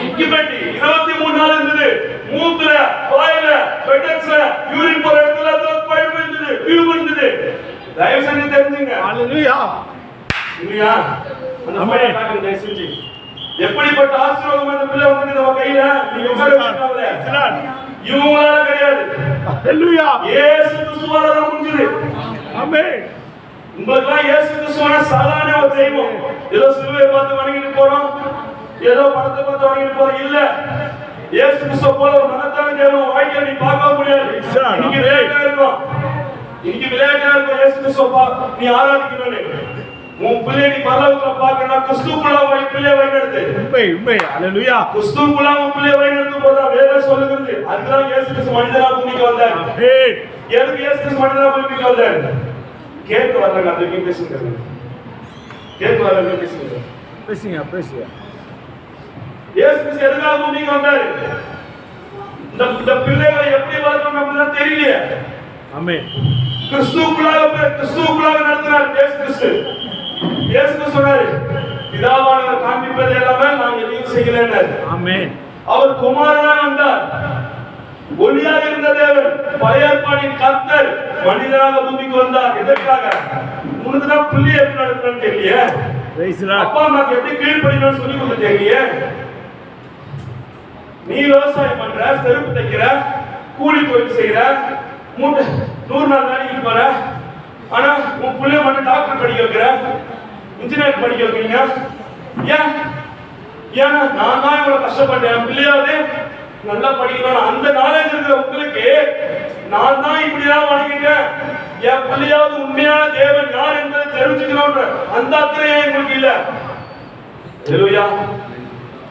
இன்குபேட்டி 23 நாள் இருந்தது. மூக்குல, வாயில, பெட்டக்ஸ்ல, யூரின் போற இடத்துல பைப் இருந்தது, டியூப் இருந்தது. தயவு செஞ்சு தெரிஞ்சுங்க. ஹalleluya. இல்லையா? அந்த மாதிரி பாருங்க தயவு செஞ்சு. எப்படிப்பட்ட ஆசீர்வாதம் அந்த பிள்ளை வந்து நம்ம கையில நீங்க உட்கார வச்சிருக்காங்களே, இவங்களால கிடையாது. ஹalleluya. இயேசு கிறிஸ்துவால தான் முடிஞ்சது. ஆமென். உங்களுக்கெல்லாம் இயேசு கிறிஸ்துவான சாதாரண ஒரு தெய்வம். ஏதோ சிலுவையை பார்த்து வணங்கிட்டு போறோம், ஏதோ படத்தை பார்த்து வணங்கிட்டு போறோம் இல்ல. இயேசு கிறிஸ்துவ போல ஒரு மகத்தான தேவன் வாழ்க்கையை நீ பார்க்க முடியாது. இன்னைக்கு விளையாட்டா இருக்கும், இன்னைக்கு விளையாட்டா இருக்கும். இயேசு கிறிஸ்துவ நீ ஆராதிக்கணும்னு உன் பிள்ளை நீ பரலோகத்துல பார்க்கணும். கிறிஸ்துக்குள்ள பிள்ளைய வழிநடத்து. உண்மை உண்மை. ஹalleluya. கிறிஸ்துக்குள்ள பிள்ளைய வழிநடத்தும் போது வேதம் சொல்லுகிறது, அதுதான் இயேசு கிறிஸ்து மனிதனா பூமிக்கு வந்தார். ஆமென். எதுக்கு இயேசு கிறிஸ்து மனிதனா பூமிக்கு வந்தார்? கேட்க வரலங்க, அதுக்கு பேசுங்க. கேட்க வரலங்க, பேசுங்க. பேசுங்க பேசுங்க. இயேசு கிறிஸ்து எதுக்காக பூமிக்கு வந்தார்? இந்த பிள்ளைகளை எப்படி வளர்க்கணும் அப்படிதான் தெரியலையே. ஆமென். கிறிஸ்துவுக்குள்ளாக நடத்தினார் இயேசு கிறிஸ்து. இயேசு கிறிஸ்து சொன்னாரு, பிதாவானவர் காண்பிப்பது எல்லாமே நான் எதையும் செய்யலைன்னாரு. ஆமென். அவர் குமாரனாக வந்தார். ஒளியாக இருந்த தேவன், பழைய ஏற்பாட்டின் கர்த்தர் மனிதனாக பூமிக்கு வந்தார். எதற்காக? உனக்கு தான் பிள்ளை எப்படி நடத்தணும்னு தெரியலையே, பிரைஸ் லார்ட். அப்பா அம்மாக்கு எப்படி கீழ்ப்படிக்கணும்னு சொல்லி கொடுத்து தெரியலையே. நீ விவசாயம் பண்ற, செருப்பு தைக்கிற, கூலி தொழில் செய்யற, 100 நாள் வேலைக்கு போற, ஆனா உன் பிள்ளைய மட்டும் டாக்டர் படிக்க வைக்கிற, இன்ஜினியர் படிக்க வைக்கிறீங்க. ஏன்? ஏன்னா நான் தான் இவ்வளவு கஷ்டப்பட்டேன், பிள்ளையாவது நல்லா படிக்கணும். அந்த நாலேஜ் இருக்கிற உங்களுக்கு நான் தான் இப்படிதான் வணங்கிட்டேன், என் பிள்ளையாவது உண்மையான தேவன் யார் என்பதை தெரிஞ்சுக்கணும்ன்ற அந்த அக்கறையே உங்களுக்கு இல்ல. ஹalleluya.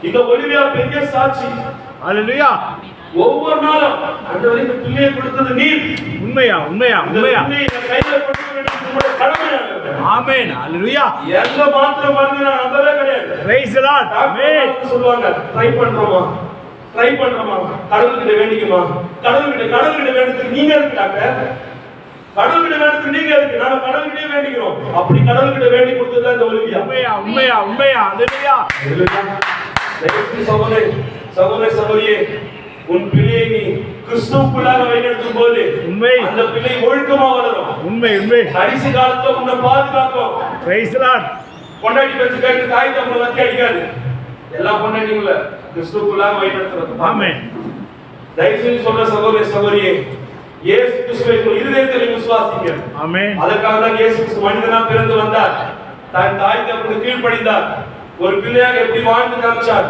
இந்த ஒலிவியா பெரிய சாட்சி. ஹalleluya. ஒவ்வொரு நாளும் ஆண்டவரே இந்த பிள்ளையை கொடுத்தது நீர். உண்மையா உண்மையா உண்மையா. கையில கொடுக்க வேண்டியது உங்களுடைய கடமையானது. ஆமென். ஹalleluya. எந்த மாத்திரம் வந்து நான் நம்பவே கிடையாது. Praise Lord. ஆமென். சொல்லுவாங்க, ட்ரை பண்றோமா, கடவுள்கிட்ட வேண்டிக்குமா, கடவுள்கிட்ட வேண்டதுக்கு நீங்க இருக்காங்க, கடவுள்கிட்ட வேண்டதுக்கு நீங்க இருக்கு, நாம கடவுள்கிட்டே வேண்டிக்கிறோம். அப்படி கடவுள்கிட்ட வேண்டி கொடுத்தது இந்த ஒலிவியா. உண்மையா உண்மையா உண்மையா. ஹalleluya. சகோதரியே, உன் பிள்ளையை நீ கிறிஸ்துவுக்குள்ளாக வழிநடத்தும் போது உண்மை, அந்த பிள்ளை ஒழுக்கமா வளரும். உண்மை உண்மை. கடைசி காலத்துல உன்னை பாதுகாக்கும். Praise lord. பொண்டாட்டி பேச்சு கேட்டு தாய் தகப்பனை வத்தி அடிக்காது. எல்லா பொண்டாட்டிங்கள கிறிஸ்துவுக்குள்ளாக வழிநடத்துறது. ஆமென். தயவுசெய்து சொல்ற சகோதரியே, இயேசு கிறிஸ்துவை உங்கள் இருதயத்தில் விசுவாசிங்க. ஆமென். அதற்காக தான் இயேசு கிறிஸ்து மனிதனா பிறந்து வந்தார். தன் தாய் தகப்பனுக்கு கீழ்ப்படிந்தார். ஒரு பிள்ளையாக எப்படி வாழ்ந்து காமிச்சார்.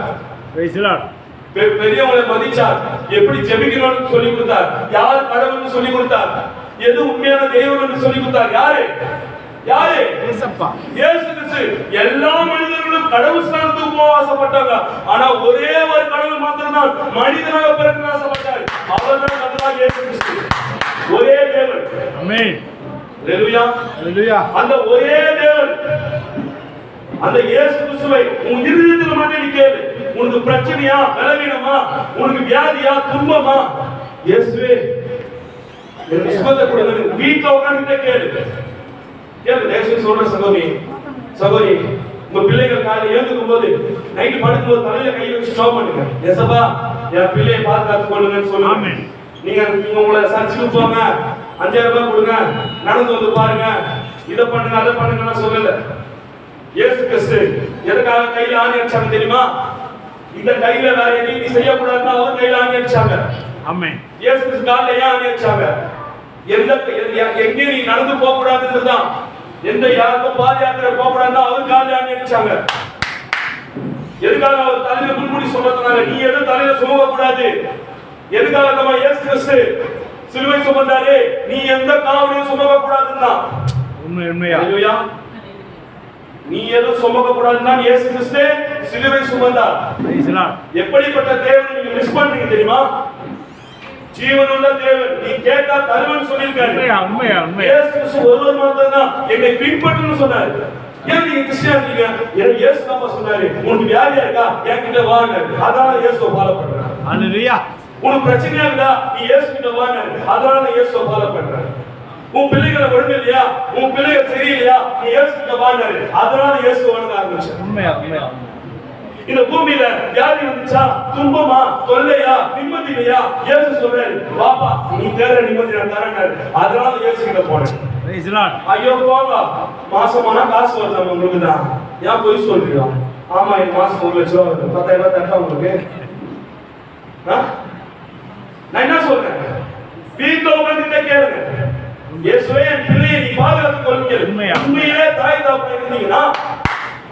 Praise lord. பெரியவங்களை மதிச்சார். எப்படி ஜெபிக்கணும்னு சொல்லி கொடுத்தார். யார் கடவுள்னு சொல்லி கொடுத்தார். எது உண்மையான தெய்வம் என்று சொல்லி கொடுத்தார். யாரு? இயேசப்பா. இயேசு கிறிஸ்து. எல்லா மனிதர்களும் கடவுள் ஸ்தானத்துக்கு போக ஆசைப்பட்டாங்க. ஆனா ஒரே ஒரு கடவுள் மாத்திரம் தான் மனிதனாக பிறக்க ஆசைப்பட்டார். அவர்தான் கர்த்தராகிய இயேசு கிறிஸ்து. ஒரே தேவன். ஆமென். ஹalleluya. ஹalleluya. அந்த ஒரே தேவன், அந்த இயேசு கிறிஸ்துவை உன் இருதயத்தில் மட்டும் நீ கேளு. உனக்கு பிரச்சனையா, பலவீனமா, உனக்கு வியாதியா, துன்பமா, இயேசுவே எனக்கு சுகத்தை கொடுங்க. வீட்டுல உட்கார்ந்துட்டே கேளு. தேவன் சொல்ற சகோதரி, உங்க பிள்ளைகள் காலையில எழுந்துக்கும் போது, நைட்டு படுக்கும் போது தலையில கை வச்சு ஜெபம் பண்ணுங்க. ஏசப்பா என் பிள்ளையை பாதுகாத்துக் கொள்ளுங்கன்னு சொல்லுங்க. நீங்க உங்களை சர்ச்சுக்கு போங்க, 5000 ரூபாய் கொடுங்க, நடந்து வந்து பாருங்க, இதை பண்ணுங்க அதை பண்ணுங்க சொல்லல. இயேசு கிறிஸ்து எதுக்காக கையில ஆணி அடிச்சாங்க தெரியுமா? இந்த கையில வேற எதையும் நீ செய்யக்கூடாதுன்னு அவர் கையில ஆணி அடிச்சாங்க. ஆமென். இயேசு கிறிஸ்து கால்ல ஏன் ஆணி அடிச்சாங்க? எங்கேயும் நீ நடந்து போக கூடாதுன்றதுதான். எந்த யாருக்கும் பாத யாத்திரை போக கூடாதுன்னா அவர் காலையா நினைச்சாங்க. எதுக்காக அவர் தலையில முன்முடி சொல்றதுனால நீ எதுவும் தலையில சுமக்க கூடாது. எதுக்காக நம்ம இயேசு கிறிஸ்து சிலுவை சுமந்தாரு, நீ எந்த காவலையும் சுமக்க கூடாதுன்னா. உண்மையா நீ எதுவும் சுமக்க கூடாதுன்னா இயேசு கிறிஸ்து சிலுவை சுமந்தார். எப்படிப்பட்ட தேவனை நீங்க மிஸ் பண்றீங்க தெரியுமா? ஜீவனுள்ள தேவன், நீ கேட்டா தருவன் சொல்லியிருக்காரு. இயேசு கிறிஸ்து ஒருவர் மாத்திரம் தான் என்னை பின்பற்றுன்னு சொன்னாரு. ஏன் நீங்க கிறிஸ்டியானிங்க? எனக்கு இயேசு தான் சொன்னாரு, உனக்கு வியாதியா இருக்கா என்கிட்ட வாங்க, அதனால இயேசுவை ஃபாலோ பண்றேன். ஹல்லேலூயா. உனக்கு பிரச்சனையா இருக்கா நீ இயேசு கிட்ட வாங்க, அதனால இயேசுவை ஃபாலோ பண்றேன். உன் பிள்ளைகளை ஒழுங்கு இல்லையா, உன் பிள்ளைகள் சரியில்லையா, நீ இயேசு கிட்ட வாங்க, அதனால இயேசு வணங்க ஆரம்பிச்சேன். உண்மையா இந்த பூமியில வியாதி வந்துச்சா, துன்பமா, தொல்லையா, நிம்மதி இல்லையா, இயேசு சொல்றாரு பாப்பா நீ தேட நிம்மதி நான் தரேன், அதனால இயேசு கிட்ட போனேன். ஐயோ போங்க, மாசமானா காசு வருது உங்களுக்கு தான், ஏன் போய் சொல்றீங்க? ஆமா என் மாசம் 1 லட்சம் ரூபாய் வருது, 10,000 ரூபாய் தட்டா உங்களுக்கு. நான் என்ன சொல்றேன், வீட்டுல உட்கார்ந்து கேளுங்க, இயேசுவே என் பிள்ளையை நீ பாதுகாத்துக் கொள்ளுங்க. உண்மையிலே தாய் தகப்பன் இருந்தீங்கன்னா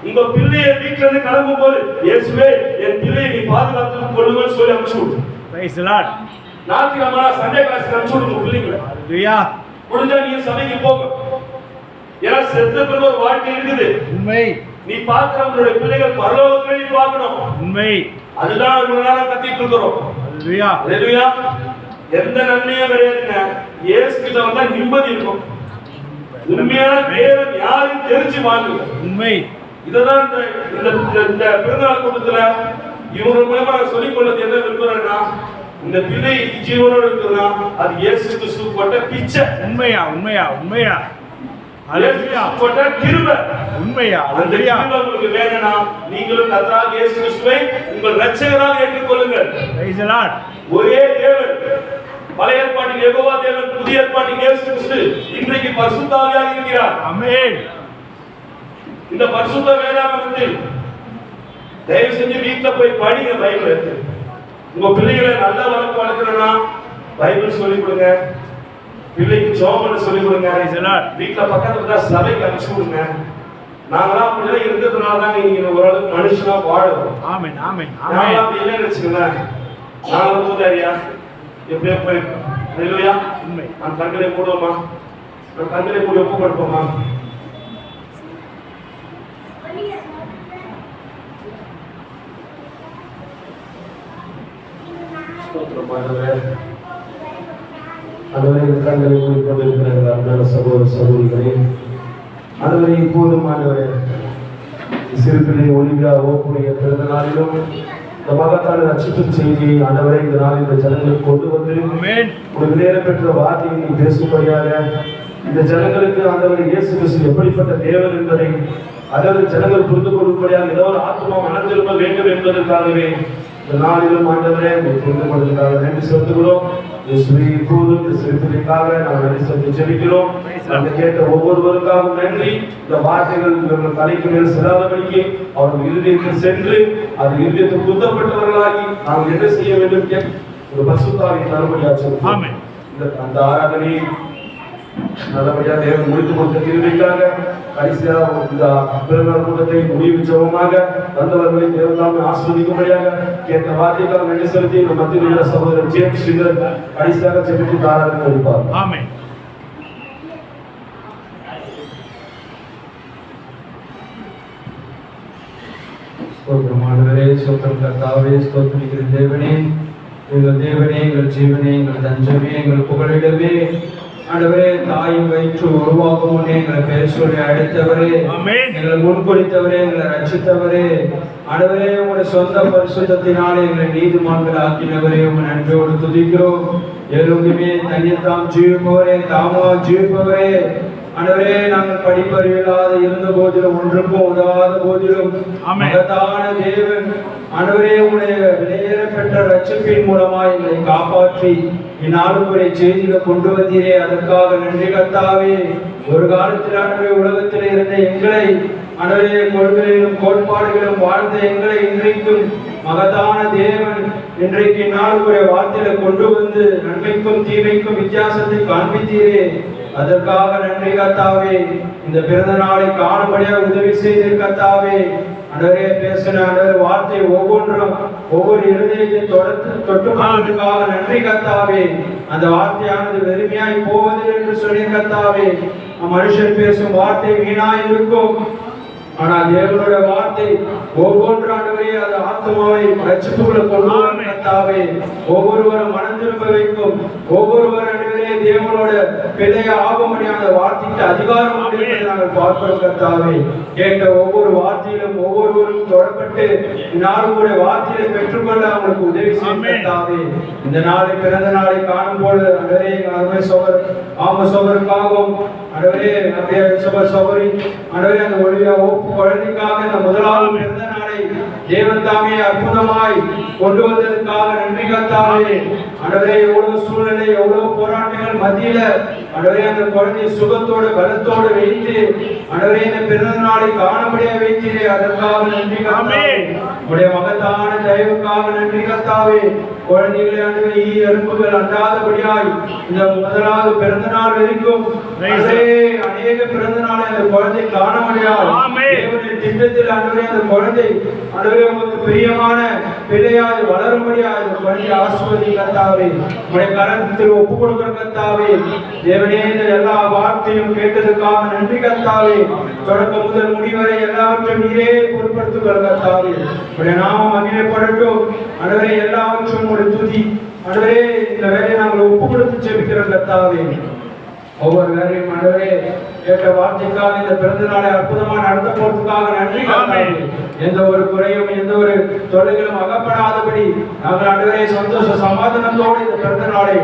உங்க பிள்ளையை வீட்டுல இருந்து கிளம்பும் போது இயேசுவே என் பிள்ளையை நீ பாதுகாத்துக் கொள்ளுங்கன்னு சொல்லி அனுப்பிச்சு விடு. ஞாயிற்றுக்கிழமை சண்டே கிளாஸ் அனுப்பிச்சு விடுங்க பிள்ளைங்களை. முடிஞ்சா நீங்க சபைக்கு போங்க. ஏன்னா செத்த பிறகு ஒரு வாழ்க்கை இருக்குது. உண்மை. நீ பார்க்கிற உங்களுடைய பிள்ளைகள் பரலோகத்துல நீ பார்க்கணும். உண்மை. அதுதான் இவ்வளவு நேரம் கத்திட்டு இருக்கிறோம். ஹல்லேலூயா. எந்த நன்மையும் கிடையாதுங்க. இயேசு கிட்ட வந்தா நிம்மதி இருக்கும். உண்மையான தேவன் யாரும் தெரிஞ்சு வாங்குங்க. உண்மை. இதுதான் இந்த பிறந்தநாள் கூட்டத்துல இவங்க மூலமா சொல்லிக் கொண்டது என்ன விரும்புறேன்னா, இந்த பிள்ளை ஜீவனோடு இருக்குதுன்னா அது இயேசு கிறிஸ்து போட்ட பிச்சை. உண்மையா போட்ட கிருபை. உண்மையா அந்த கிருபை உங்களுக்கு வேணும்னா நீங்களும் கர்த்தராகிய இயேசு கிறிஸ்துவை உங்கள் இரட்சகராக ஏற்றுக்கொள்ளுங்கள். Praise the Lord. ஒரே தேவன், பழைய ஏற்பாட்டில் யெகோவா தேவன், புதிய ஏற்பாட்டில் இயேசு கிறிஸ்து, இன்றைக்கு பரிசுத்த ஆவியாக இருக்கிறார். ஆமென். இந்த பரிசுத்த வேதாகமத்தில் தயவு செஞ்சு வீட்டுல போய் படிங்க பைபிள் எடுத்து. உங்க பிள்ளைகளை நல்ல வளர்ப்பு வளர்க்கணும்னா பைபிள் சொல்லிக் கொடுங்க, பிள்ளைக்கு ஜெபம் பண்ண சொல்லிக் கொடுங்க. வீட்டுல பக்கத்துல சபைக்கு அனுப்பிச்சு கொடுங்க. நாங்களாம் அப்படிலாம் இருக்கிறதுனால தான் நீங்க ஓரளவுக்கு மனுஷனா வாழும். ஆமென் ஆமென் ஆமென். அப்படி இல்லைன்னு வச்சுக்கோங்களேன், நாங்க பூதாரியா எப்படியோ போய் ஹல்லேலூயா. உண்மை. நான் கண்களை மூடுவோமா, நான் கண்களை மூடி ஒப்பு கொடுப்போமா? அதுவரை கண்களை மூடிக்கொண்டிருக்கிற அன்பான சகோதர சகோதரிகளே, அதுவரை இப்போதும் ஆண்டவரே சிறுபிள்ளை ஒலிவியா ஓப்புடைய பிறந்த நாளிலும் இந்த மகத்தான ரட்சிப்பின் செய்தியை ஆண்டவரை இந்த நாளில் இந்த ஜனங்களுக்கு கொண்டு வந்து ஒரு நேரம் பெற்ற வார்த்தையை நீ பேசும்படியாக இந்த ஜனங்களுக்கு ஆண்டவரை இயேசு கிறிஸ்து எப்படிப்பட்ட தேவன் என்பதை அதாவது ஜனங்கள் புரிந்து கொள்ளும்படியாக ஏதோ ஒரு ஆத்மா மனதிரும்ப வேண்டும் என்பதற்காகவே இந்த நாளிலும் ஆண்டவரே புரிந்து கொள்வதற்காக நன்றி செலுத்துகிறோம். இப்போது இந்த சிறுபிள்ளைக்காக நாம் நன்றி செலுத்தி ஜெபிக்கிறோம். அந்த கேட்ட ஒவ்வொருவருக்காகவும் நன்றி. இந்த வார்த்தைகள் இவர்கள் தலைக்கு மேல் செல்லாதபடிக்கு அவர்கள் இருதயத்தில் சென்று அது இருதயத்தில் குத்தப்பட்டவர்களாகி நாம் என்ன செய்ய வேண்டும் ஒரு பரிசுத்தாவியை தரும்படியாக அந்த ஆராதனை நல்லபடியாக தேவன் முடித்து கொடுத்த கிருபைக்காக கடைசியாக இந்த பிறநாள் கூட்டத்தை முடிவு ஜெபமாக வந்தவர்களை தேவன் ஆஸ்வதிக்கும்படியாக கேட்ட வார்த்தைக்காக நன்றி செலுத்தி இந்த மத்திய சகோதரர் ஜேம்ஸ் ஸ்ரீதர் கடைசியாக ஜெபித்து ஆராதனை வைப்பார். ஆமென். ஸ்தோத்திரம் ஆண்டவரே, ஸ்தோத்திரம் கர்த்தாவே, ஸ்தோத்திரிக்கிற தேவனே, எங்கள் தேவனே, எங்கள் ஜீவனே, எங்கள் தஞ்சமே, எங்கள் புகழிடமே, ஆண்டவரே தாயின் வயிற்று உருவாகும் முன்னே எங்களை பெயர் சொல்லி அழைத்தவரே, எங்களை முன்குறித்தவரே, எங்களை ரட்சித்தவரே, ஆண்டவரே உங்களுடைய சொந்த பரிசுத்தத்தினாலே எங்களை நீதிமான்கள் ஆக்கினவரே, உங்க நன்றியோடு துதிக்கிறோம். எல்லோருமே தனித்தாம் ஜீவிப்பவரே, தாமா ஜீவிப்பவரே, ஆண்டவரே நாங்கள் படிப்பறிவில்லாத இருந்த போதிலும் ஒன்றுக்கும் உதவாத போதிலும் மகத்தான தேவன் ஆண்டவரே உங்களுடைய விலையேற பெற்ற ரட்சிப்பின் மூலமாக எங்களை காப்பாற்றி இந்நாளும் ஒரு செய்திகளை கொண்டு வந்தீரே, அதற்காக நன்றி கர்த்தாவே. ஒரு காலத்தில் ஆண்டவரே உலகத்தில் இருந்த எங்களை அன்றைய கொள்கையிலும் கோட்பாடுகளும் வாழ்ந்த எங்களை இன்றைக்கும் மகத்தான தேவன் இன்றைக்கு நாளுக்குரிய வார்த்தையில கொண்டு வந்து நன்மைக்கும் தீமைக்கும் வித்தியாசத்தை காண்பித்தீரே, அதற்காக நன்றி கர்த்தாவே. இந்த பிறந்த நாளை காணும்படியாக உதவி செய்தீர் கர்த்தாவே. அன்றே பேசின வார்த்தை ஒவ்வொன்றும் ஒவ்வொரு இருதயத்தை தொட்டு கொண்டதற்காக நன்றி கர்த்தாவே. அந்த வார்த்தையானது வெறுமையாய் போவதில்லை என்று சொல்லி கர்த்தாவே. மனுஷன் பேசும் வார்த்தை வீணாய் இருக்கும், ஆனால் தேவனுடைய வார்த்தை ஒவ்வொன்று ஆண்டவரே அது ஆத்மாவை ரட்சிப்புக்குள்ள கொண்டு வரும் கர்த்தாவே. ஒவ்வொருவரும் மனம் திரும்ப வைக்கும், ஒவ்வொருவர் ஆண்டவரே தேவனோட பிள்ளைய ஆகும்படியான வார்த்தைக்கு அதிகாரம் உண்டு என்பதை நாங்கள் பார்க்கிறோம் கர்த்தாவே. கேட்ட ஒவ்வொரு வார்த்தையிலும் ஒவ்வொருவரும் தொடப்பட்டு நாளுடைய வார்த்தையை பெற்றுக்கொள்ள அவங்களுக்கு உதவி செய்யும் கர்த்தாவே. இந்த நாளை பிறந்த நாளை காணும் போது ஆண்டவரே அருமை சோதர் ஆம சோதருக்காகவும் ஆண்டவரே அப்படியே சோதரி ஆண்டவரே அந்த ஒளியா குழந்தைக்காக இந்த முதலாவது பிறந்த நாளை தேவன் தாமே அற்புதமாய் கொண்டு வந்ததற்காக நன்றி கர்த்தாவே. ஆண்டவரே எவ்வளவு சூழ்நிலை எவ்வளவு போராட்டங்கள் மத்தியில ஆண்டவரே அந்த குழந்தையை சுகத்தோடு பலத்தோடு வைத்து ஆண்டவரே இந்த பிறந்த நாளை காணபடியா வைத்தீரே, அதற்காக நன்றி கர்த்தாவே. உடைய மகத்தான தயவுக்காக நன்றி கர்த்தாவே. குழந்தைகளை ஆண்டவரே எறும்புகள் அண்டாதபடியாய் இந்த முதலாவது பிறந்த நாள் வரைக்கும் அநேக பிறந்த நாளை அந்த குழந்தை காண முடியாது. தேவனுடைய திட்டத்தில் ஆண்டவரே அந்த குழந்தை ஆண்டவரே உங்களுக்கு பிரியமான பிள்ளையாய் வளரும்படியாய் அந்த குழந்தையை ஆசீர்வதி கர்த்தாவே. உடைய கரத்தில் ஒப்பு கொடுக்கிற கர்த்தாவே. தேவனே இந்த எல்லா வார்த்தையும் கேட்டதற்காக நன்றி கர்த்தாவே. தொடக்கம் முதல் முடிவரை எல்லாவற்றையும் நீரே பொறுப்படுத்துகிற கர்த்தாவே. உடைய நாமம் மகிமைப்படட்டும் ஆண்டவரே. எல்லாவற்றும் ஒரு துதி ஆண்டவரே. இந்த வேலையை நாங்கள் ஒப்பு கொடுத்து ஜெபிக்கிற கர்த்தாவே. ஒவ்வொரு வேலையும் ஆண்டவரே கேட்ட வார்த்தைக்காக இந்த பிறந்த நாளை அற்புதமாக நடத்த போறதுக்காக நன்றி கர்த்தாவே. எந்த ஒரு குறையும் எந்த ஒரு தொல்லைகளும் அகப்படாதபடி நாங்கள் ஆண்டவரே சந்தோஷ சமாதானத்தோடு இந்த பிறந்த நாளை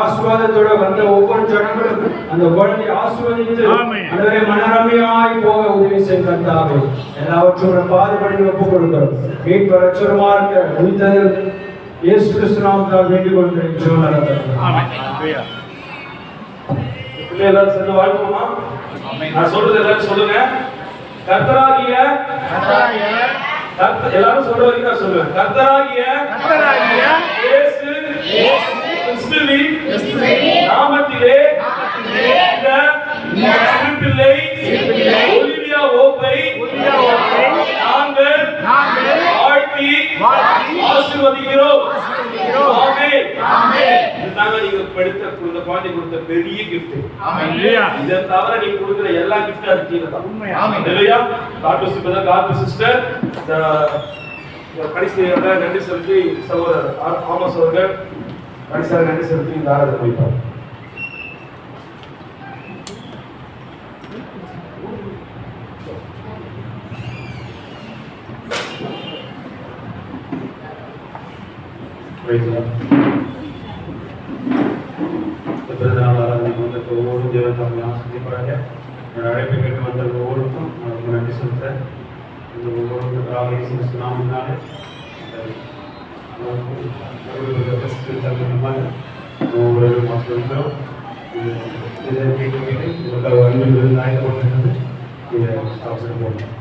ஆசீர்வாதத்தோடு வந்த ஒவ்வொரு ஜனங்களும் அந்த குழந்தை ஆசீர்வதித்து ஆண்டவரே மனரமையாய் போக உதவி செய்யும் கர்த்தாவே. எல்லாவற்றும் பாதுபடி ஒப்பு கொடுக்கிறோம். மீட்பு ரட்சகருமா இருக்க உயிர்த்ததில் இயேசு கிறிஸ்து நாமத்தால் வேண்டிக் கொள்கிறேன். எல்லாரும் சேர்ந்து வாழ்த்துமா? நான் சொல்றது எல்லாரும் சொல்லுங்க. கர்த்தராகிய எல்லாரும் சொல்ற வரைக்கும் நான் சொல்லுவேன். கர்த்தராகிய இயேசு கிறிஸ்துவின் நாமத்திலே இந்த சிறுபிள்ளை ஒலிவியா ஓப்பை நாங்கள் வாழ்த்தி ஆசீர்வதிக்கிறோம். இதுதாங்க நீங்க கொடுத்த பாண்டி கொடுத்த பெரிய கிஃப்ட். இதை தவிர நீங்க கொடுக்கிற எல்லா கிஃப்டும் அது கீழே தான் இல்லையா? காட்டு சிஸ்டர் கடைசியாக நன்றி செலுத்தி சகோதரர் ஆமஸ் அவர்கள் கடைசியாக நன்றி செலுத்தி இந்த ஆராதனை வைப்பார். ஒவ்வொரு தேவன் ஆசிரியப்படாங்க. அழைப்பை கேட்டு வந்த ஒவ்வொருக்கும் நன்றி செலுத்தேன். இந்த ஒவ்வொரு நாமினாலே ஒவ்வொரு மாதம் இதை கேட்டு அன்பு போட்டிருக்கிறது. இதை சாப்பிட்டு போகணும்.